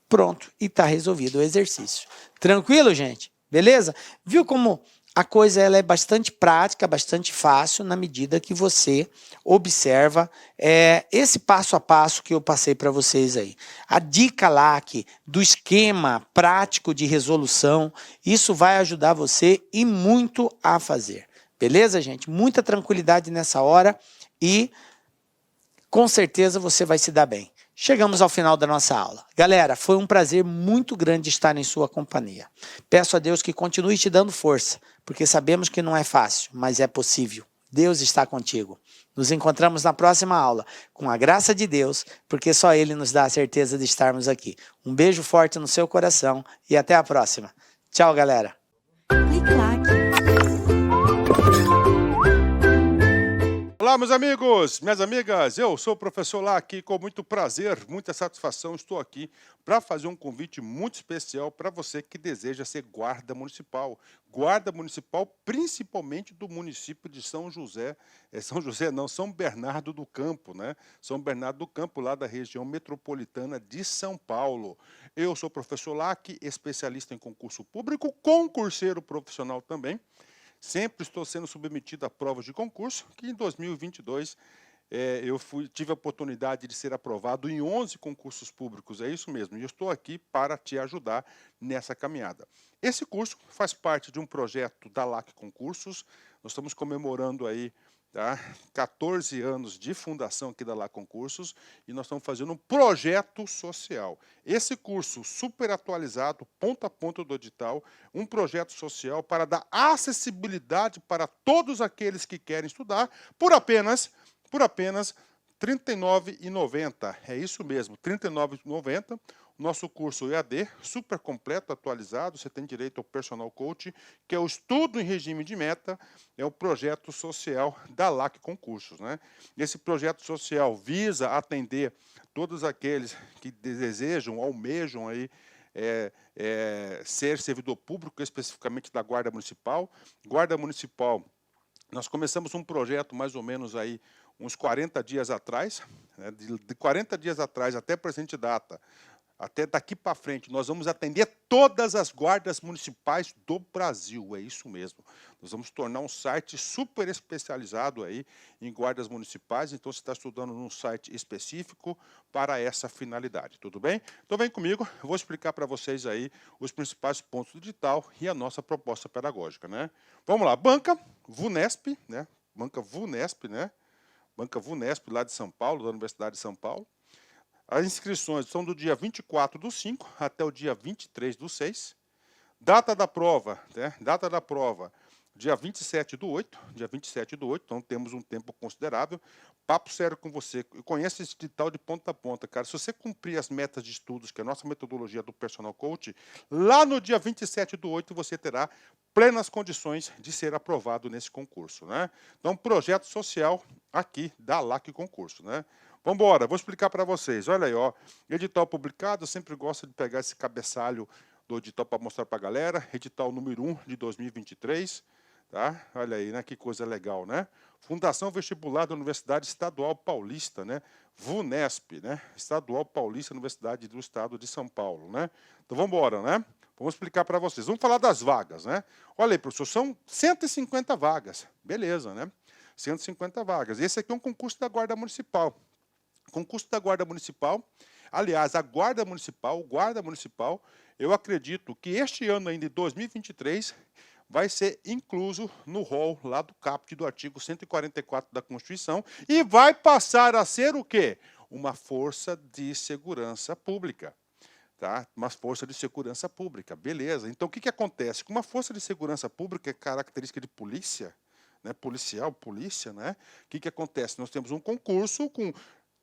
Pronto, e está resolvido o exercício. Tranquilo, gente? Beleza? Viu como a coisa ela é bastante prática, bastante fácil, na medida que você observa esse passo a passo que eu passei para vocês aí. A dica lá do esquema prático de resolução, isso vai ajudar você e muito a fazer. Beleza, gente? Muita tranquilidade nessa hora e com certeza você vai se dar bem. Chegamos ao final da nossa aula. Galera, foi um prazer muito grande estar em sua companhia. Peço a Deus que continue te dando força, porque sabemos que não é fácil, mas é possível. Deus está contigo. Nos encontramos na próxima aula, com a graça de Deus, porque só Ele nos dá a certeza de estarmos aqui. Um beijo forte no seu coração e até a próxima. Tchau, galera. Olá, meus amigos, minhas amigas, eu sou o professor Lac, com muito prazer, muita satisfação, estou aqui para fazer um convite muito especial para você que deseja ser guarda municipal principalmente do município de São Bernardo do Campo, né? São Bernardo do Campo, lá da região metropolitana de São Paulo. Eu sou o professor Lac, especialista em concurso público, concurseiro profissional também. Sempre estou sendo submetido a provas de concurso, que em 2022 eu tive a oportunidade de ser aprovado em 11 concursos públicos, é isso mesmo, e eu estou aqui para te ajudar nessa caminhada. Esse curso faz parte de um projeto da LAC Concursos, nós estamos comemorando aí 14 anos de fundação aqui da LAC Concursos e nós estamos fazendo um projeto social. Esse curso super atualizado, ponta a ponta do edital, um projeto social para dar acessibilidade para todos aqueles que querem estudar por apenas R$ 39,90. É isso mesmo, R$ 39,90. Nosso curso EAD, super completo, atualizado, você tem direito ao personal coach, que é o estudo em regime de meta, é o projeto social da LAC Concursos, né? Esse projeto social visa atender todos aqueles que desejam, almejam aí, ser servidor público, especificamente da Guarda Municipal. Guarda Municipal, nós começamos um projeto mais ou menos aí uns 40 dias atrás, né? De 40 dias atrás até a presente data, até daqui para frente, nós vamos atender todas as guardas municipais do Brasil, é isso mesmo. Nós vamos tornar um site super especializado aí em guardas municipais, então você está estudando num site específico para essa finalidade, tudo bem? Então vem comigo, eu vou explicar para vocês aí os principais pontos do edital e a nossa proposta pedagógica, né? Vamos lá, Banca VUNESP, né? Banca VUNESP, né? Banca VUNESP, lá de São Paulo, da Universidade de São Paulo. As inscrições são do dia 24/5 até o dia 23/6. Data da prova, né? Data da prova, dia 27/8, então temos um tempo considerável. Papo sério com você, eu conheço esse edital de ponta a ponta, cara. Se você cumprir as metas de estudos, que é a nossa metodologia do Personal Coach, lá no dia 27/8 você terá plenas condições de ser aprovado nesse concurso, né? Então, projeto social aqui da LAC Concurso, né? Vamos embora, vou explicar para vocês. Olha aí, ó, edital publicado, eu sempre gosto de pegar esse cabeçalho do edital para mostrar para a galera. Edital número 1 de 2023, tá? Olha aí, né? Que coisa legal, né? Fundação Vestibular da Universidade Estadual Paulista, né? VUNESP, né? Estadual Paulista, Universidade do Estado de São Paulo, né? Então vamos embora, né? Vamos explicar para vocês. Vamos falar das vagas, né? Olha aí, professor, são 150 vagas. Beleza, né? 150 vagas. Esse aqui é um concurso da Guarda Municipal. Concurso da Guarda Municipal. Aliás, a Guarda Municipal, o Guarda Municipal, eu acredito que este ano ainda, em 2023, vai ser incluso no rol lá do caput do artigo 144 da Constituição e vai passar a ser o quê? Uma força de segurança pública. Tá? Uma força de segurança pública, beleza. Então, o que acontece? Com uma força de segurança pública, é característica de polícia, né? Policial, polícia, né? O que acontece? Nós temos um concurso com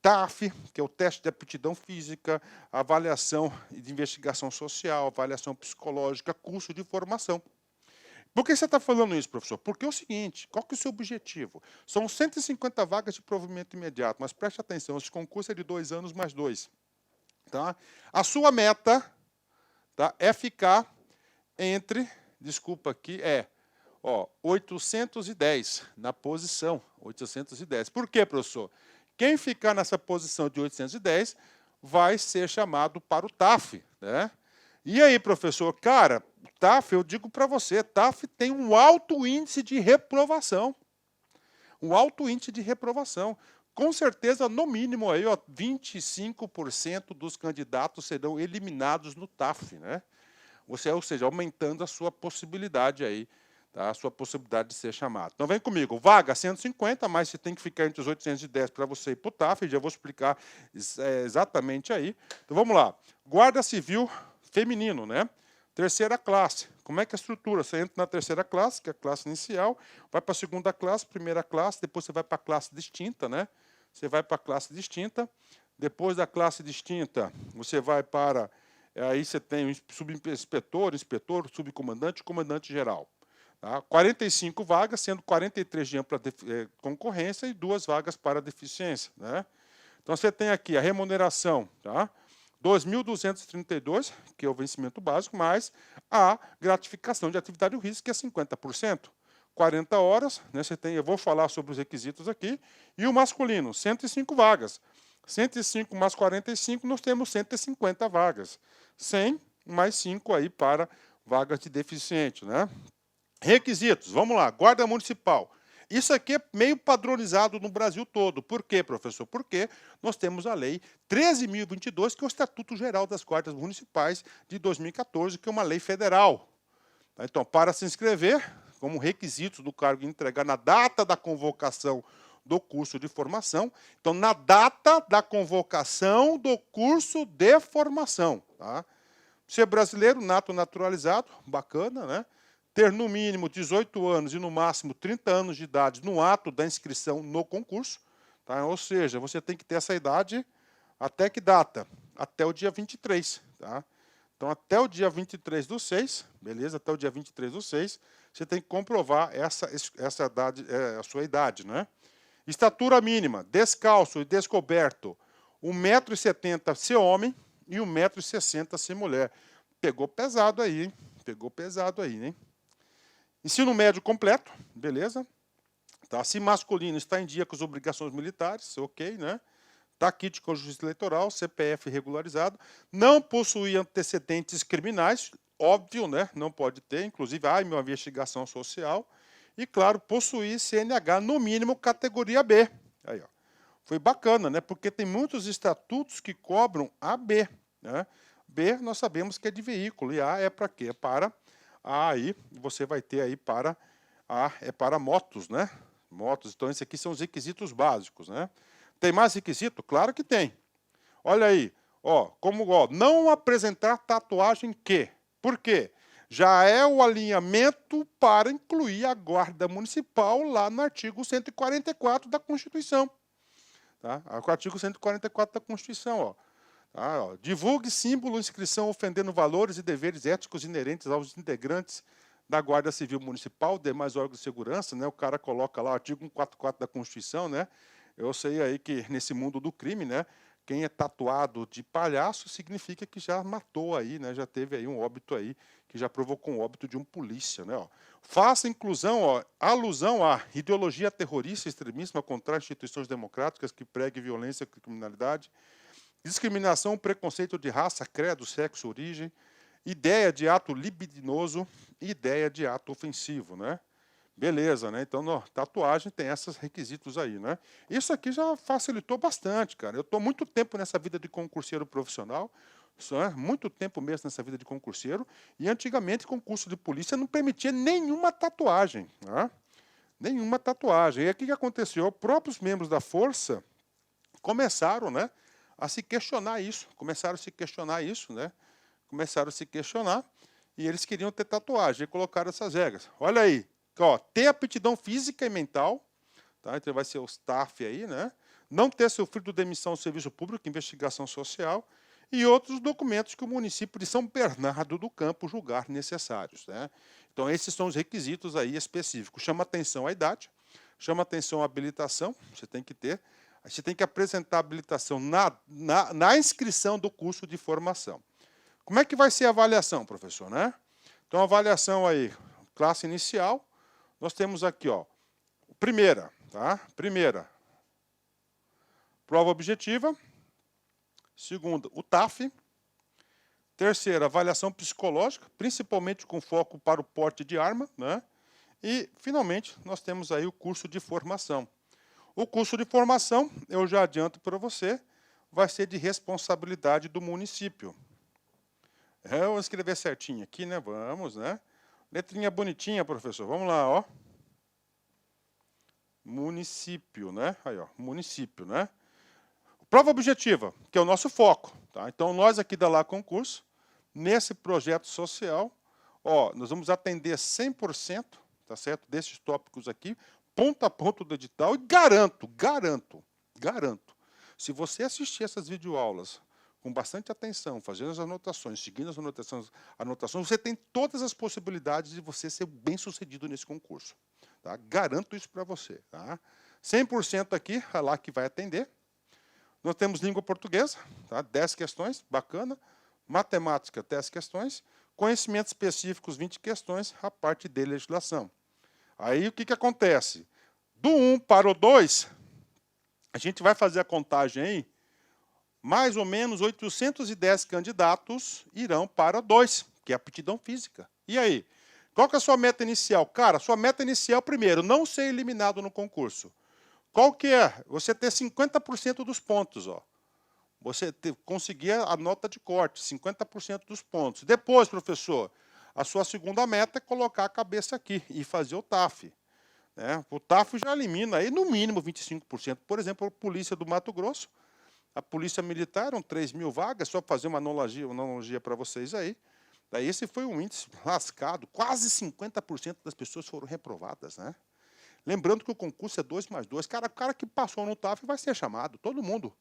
TAF, que é o teste de aptidão física, avaliação de investigação social, avaliação psicológica, curso de formação. Por que você está falando isso, professor? Porque é o seguinte, qual que é o seu objetivo? São 150 vagas de provimento imediato, mas preste atenção, esse concurso é de 2 anos mais 2. Tá? A sua meta, tá, é ficar entre, desculpa aqui, 810 na posição, 810. Por quê, professor? Quem ficar nessa posição de 810 vai ser chamado para o TAF, né? E aí, professor, cara, TAF, eu digo para você, TAF tem um alto índice de reprovação. Um alto índice de reprovação. Com certeza, no mínimo, aí, 25% dos candidatos serão eliminados no TAF, né? Ou seja, aumentando a sua possibilidade aí, tá? A sua possibilidade de ser chamado. Então, vem comigo. Vaga 150, mas você tem que ficar entre os 810 para você ir para o TAF, já vou explicar exatamente aí. Então, vamos lá. Guarda Civil feminino, né? Terceira classe. Como é que é a estrutura? Você entra na terceira classe, que é a classe inicial, vai para a segunda classe, primeira classe, depois você vai para a classe distinta, né? Você vai para a classe distinta, depois da classe distinta, você vai para... Aí você tem o subinspetor, inspetor, subcomandante e comandante-geral. Tá? 45 vagas, sendo 43 de ampla concorrência e 2 vagas para deficiência, né? Então, você tem aqui a remuneração, tá? 2.232, que é o vencimento básico, mais a gratificação de atividade e risco, que é 50%. 40 horas, né, você tem, eu vou falar sobre os requisitos aqui, e o masculino, 105 vagas. 105 mais 45, nós temos 150 vagas. 100 mais 5 aí para vagas de deficiente, né? Requisitos, vamos lá, Guarda Municipal. Isso aqui é meio padronizado no Brasil todo. Por quê, professor? Porque nós temos a Lei 13.022, que é o Estatuto Geral das Guardas Municipais de 2014, que é uma lei federal. Então, para se inscrever, como requisitos do cargo entregar na data da convocação do curso de formação. Então, na data da convocação do curso de formação. Tá? Ser brasileiro, nato naturalizado, bacana, né? Ter no mínimo 18 anos e no máximo 30 anos de idade no ato da inscrição no concurso. Tá? Ou seja, você tem que ter essa idade até que data? Até o dia 23. Tá? Então, até o dia 23/6, beleza? Até o dia 23/6, você tem que comprovar essa idade, a sua idade, né? Estatura mínima, descalço e descoberto, 1,70 m ser homem e 1,60 m ser mulher. Pegou pesado aí, hein? Pegou pesado aí, hein? Ensino médio completo, beleza? Tá? Se masculino, está em dia com as obrigações militares, ok, né? Está kit com justiça eleitoral, CPF regularizado, não possui antecedentes criminais, óbvio, né? Não pode ter, inclusive, uma investigação social, e, claro, possuir CNH, no mínimo, categoria B. Aí, ó. Foi bacana, né? Porque tem muitos estatutos que cobram AB, né? B, nós sabemos que é de veículo, e A é para quê? É para... aí você vai ter aí para... A é para motos, né? Motos, então, esses aqui são os requisitos básicos, né? Tem mais requisito? Claro que tem. Olha aí, não apresentar tatuagem que. Por quê? Já é o alinhamento para incluir a Guarda Municipal lá no artigo 144 da Constituição. Tá? O artigo 144 da Constituição, ó. Tá, ó. Divulgue símbolo, inscrição ofendendo valores e deveres éticos inerentes aos integrantes da Guarda Civil Municipal, demais órgãos de segurança, né? O cara coloca lá o artigo 144 da Constituição, né? Eu sei aí que nesse mundo do crime, né, quem é tatuado de palhaço significa que já matou aí, né? Já teve aí um óbito aí, que já provocou um óbito de um polícia, né? Ó. Faça inclusão, ó, alusão à ideologia terrorista, extremismo contra instituições democráticas que pregue violência e criminalidade, discriminação, preconceito de raça, credo, sexo, origem, ideia de ato libidinoso, ideia de ato ofensivo, né? Beleza, né? Então, tatuagem tem esses requisitos aí, né? Isso aqui já facilitou bastante, cara. Eu estou muito tempo nessa vida de concurseiro profissional, muito tempo mesmo nessa vida de concurseiro, e antigamente concurso de polícia não permitia nenhuma tatuagem, né? Nenhuma tatuagem. E aí o que aconteceu? Os próprios membros da força começaram, né, a se questionar isso, começaram a se questionar, e eles queriam ter tatuagem, e colocaram essas regras. Olha aí, ó, ter aptidão física e mental, tá? Então vai ser os TAF aí, né? Não ter sofrido demissão do serviço público, investigação social, e outros documentos que o município de São Bernardo do Campo julgar necessários, né? Então esses são os requisitos aí específicos. Chama atenção a idade, chama atenção a habilitação, você tem que ter. Você tem que apresentar a habilitação na inscrição do curso de formação. Como é que vai ser a avaliação, professor, né? Então, a avaliação aí, classe inicial, nós temos aqui, ó, primeira, tá? Primeira, prova objetiva. Segunda, o TAF. Terceira, avaliação psicológica, principalmente com foco para o porte de arma, né? E, finalmente, nós temos aí o curso de formação. O curso de formação, eu já adianto para você, vai ser de responsabilidade do município. Eu vou escrever certinho aqui, né? Vamos, né? Letrinha bonitinha, professor. Vamos lá, ó. Município, né? Aí, ó, município, né? Prova objetiva, que é o nosso foco, tá? Então, nós aqui da Lá Concurso, nesse projeto social, ó, nós vamos atender 100%, tá certo? Desses tópicos aqui, ponto a ponto do edital, e garanto, se você assistir essas videoaulas com bastante atenção, fazendo as anotações, seguindo as anotações, você tem todas as possibilidades de você ser bem-sucedido nesse concurso. Tá? Garanto isso para você. Tá? 100% aqui, é lá que vai atender. Nós temos língua portuguesa, tá? 10 questões, bacana. Matemática, 10 questões. Conhecimentos específicos, 20 questões, a parte de legislação. Aí o que acontece? Do 1 para o 2, a gente vai fazer a contagem aí, mais ou menos 810 candidatos irão para o 2, que é a aptidão física. E aí? Qual que é a sua meta inicial? Cara, sua meta inicial, primeiro, não ser eliminado no concurso. Qual que é? Você ter 50% dos pontos, ó. Você conseguir a nota de corte, 50% dos pontos. Depois, professor, a sua segunda meta é colocar a cabeça aqui e fazer o TAF. Né? O TAF já elimina aí, no mínimo 25%. Por exemplo, a Polícia do Mato Grosso, a Polícia Militar, eram 3.000 vagas, só fazer uma analogia para vocês aí. Daí esse foi um índice lascado, quase 50% das pessoas foram reprovadas. Né? Lembrando que o concurso é 2+2. Cara, o cara que passou no TAF vai ser chamado, todo mundo.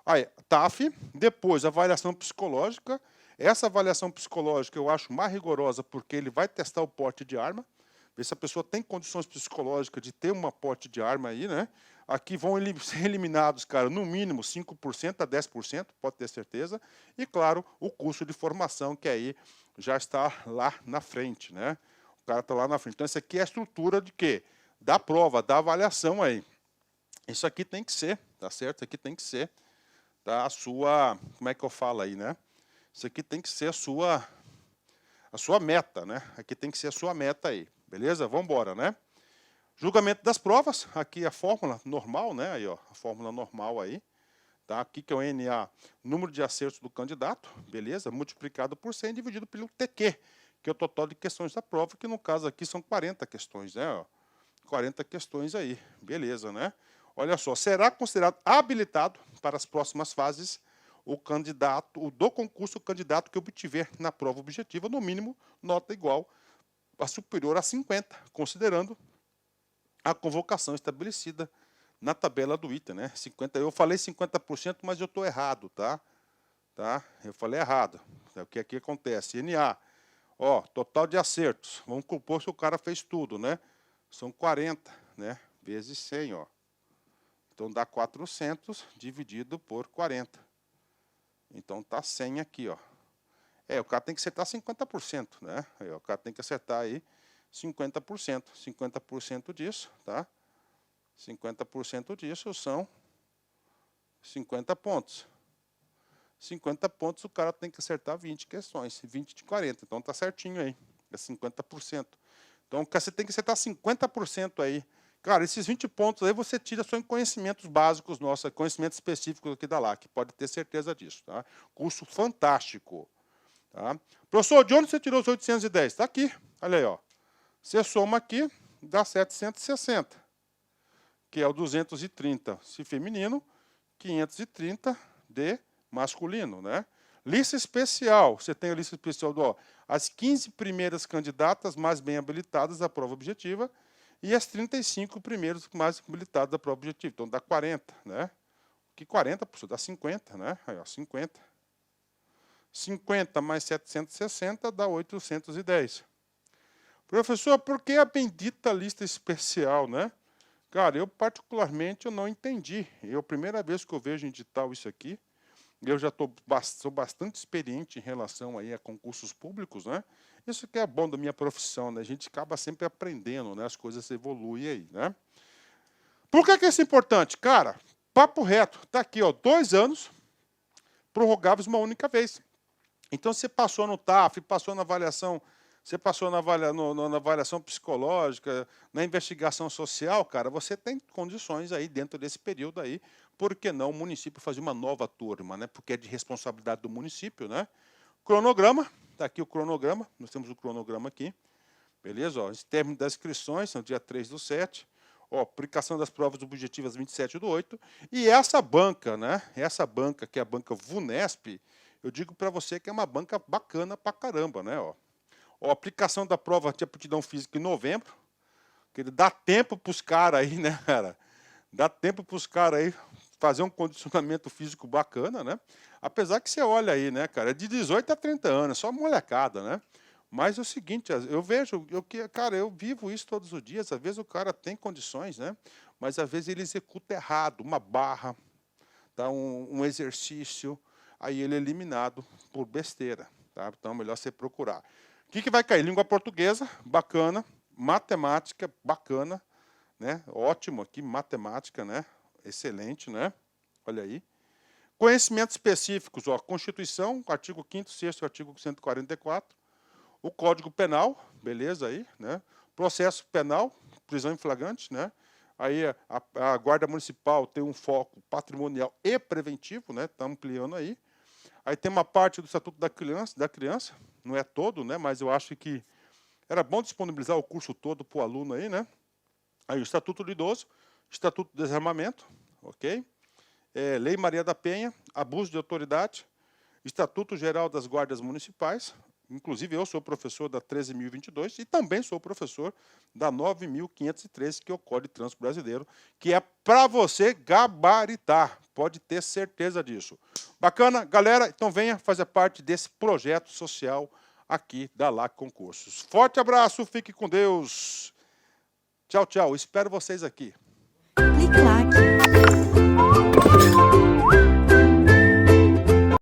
Aí, TAF, depois avaliação psicológica. Essa avaliação psicológica eu acho mais rigorosa porque ele vai testar o porte de arma, ver se a pessoa tem condições psicológicas de ter uma porte de arma aí, né? Aqui vão ser eliminados, cara, no mínimo 5% a 10%, pode ter certeza. E, claro, o curso de formação, que aí já está lá na frente, né? O cara está lá na frente. Então, essa aqui é a estrutura de quê? Da prova, da avaliação aí. Isso aqui tem que ser, tá certo? Isso aqui tem que ser, tá? A sua, como é que eu falo aí, né? Isso aqui tem que ser a sua meta, né? Aqui tem que ser a sua meta aí, beleza? Vamos embora, né? Julgamento das provas, aqui a fórmula normal, né? Aí, ó, a fórmula normal aí, tá? Aqui que é o NA, número de acertos do candidato, beleza? Multiplicado por 100 dividido pelo TQ, que é o total de questões da prova, que no caso aqui são 40 questões, né? Ó, 40 questões aí, beleza, né? Olha só, será considerado habilitado para as próximas fases o candidato, do concurso, o candidato que obtiver na prova objetiva, no mínimo, nota igual a superior a 50, considerando a convocação estabelecida na tabela do item, né? 50, eu falei 50%, mas eu estou errado, tá? Eu falei errado. O que aqui acontece? NA, ó, total de acertos. Vamos compor se o cara fez tudo, né? São 40, né? Vezes 100, ó. Então dá 400 dividido por 40. Então tá 100 aqui, ó. O cara tem que acertar 50%, né? O cara tem que acertar aí 50%. 50% disso, tá? 50% disso são 50 pontos. 50 pontos o cara tem que acertar 20 questões, 20 de 40. Então tá certinho aí, é 50%. Então você tem que acertar 50% aí. Cara, esses 20 pontos aí você tira só em conhecimentos básicos nossos, conhecimentos específicos aqui da LAC, pode ter certeza disso, tá? Curso fantástico, tá? Professor, de onde você tirou os 810? Está aqui, olha aí, ó. Você soma aqui, dá 760, que é o 230 se feminino, 530 de masculino, né? Lista especial, você tem a lista especial do, ó, as 15 primeiras candidatas mais bem habilitadas à prova objetiva e as 35 primeiros mais habilitados da prova objetiva. Então dá 40, né? Que 40, professor, dá 50, né? Aí, ó, 50. 50 mais 760 dá 810. Professor, por que a bendita lista especial, né? Cara, eu particularmente eu não entendi. É a primeira vez que eu vejo em edital isso aqui. Eu já sou bastante experiente em relação aí a concursos públicos, né? Isso que é bom da minha profissão, né? A gente acaba sempre aprendendo, né? As coisas evoluem aí, né? Por que isso é importante? Cara, papo reto, tá aqui, ó, 2 anos prorrogáveis uma única vez. Então, você passou no TAF, passou na avaliação, você passou na avaliação psicológica, na investigação social, cara, você tem condições aí dentro desse período aí, por que não o município fazer uma nova turma, né? Porque é de responsabilidade do município, né? Cronograma, está aqui o cronograma, nós temos o cronograma aqui, beleza? Ó, esse término das inscrições, no dia 3/7, ó, aplicação das provas objetivas 27/8, e essa banca, né? Essa banca, que é a banca VUNESP, eu digo para você que é uma banca bacana pra caramba, né? Ó, aplicação da prova de aptidão física em novembro, que ele dá tempo para os caras aí, né, cara? Dá tempo para os caras aí fazer um condicionamento físico bacana, né? Apesar que você olha aí, né, cara, é de 18 a 30 anos, só molecada, né? Mas é o seguinte, eu vejo, cara, eu vivo isso todos os dias, às vezes o cara tem condições, né? Mas às vezes ele executa errado, uma barra, tá? um exercício, aí ele é eliminado por besteira, tá? Então é melhor você procurar. O que vai cair? Língua portuguesa, bacana. Matemática, bacana, né? Ótimo aqui, matemática, né? Excelente, né? Olha aí. Conhecimentos específicos, ó, Constituição, artigo 5º, 6º, artigo 144. O Código Penal, beleza aí, né? Processo penal, prisão em flagrante, né? Aí a Guarda Municipal tem um foco patrimonial e preventivo, né? Está ampliando aí. Aí tem uma parte do Estatuto da Criança, não é todo, né? Mas eu acho que era bom disponibilizar o curso todo para o aluno aí, né? Aí o Estatuto do Idoso, Estatuto do Desarmamento, ok? Lei Maria da Penha, abuso de autoridade, Estatuto Geral das Guardas Municipais, inclusive eu sou professor da 13.022 e também sou professor da 9.513, que é o Código de Trânsito Brasileiro, que é para você gabaritar, pode ter certeza disso. Bacana? Galera, então venha fazer parte desse projeto social aqui da LAC Concursos. Forte abraço, fique com Deus. Tchau, tchau. Espero vocês aqui. Clique like.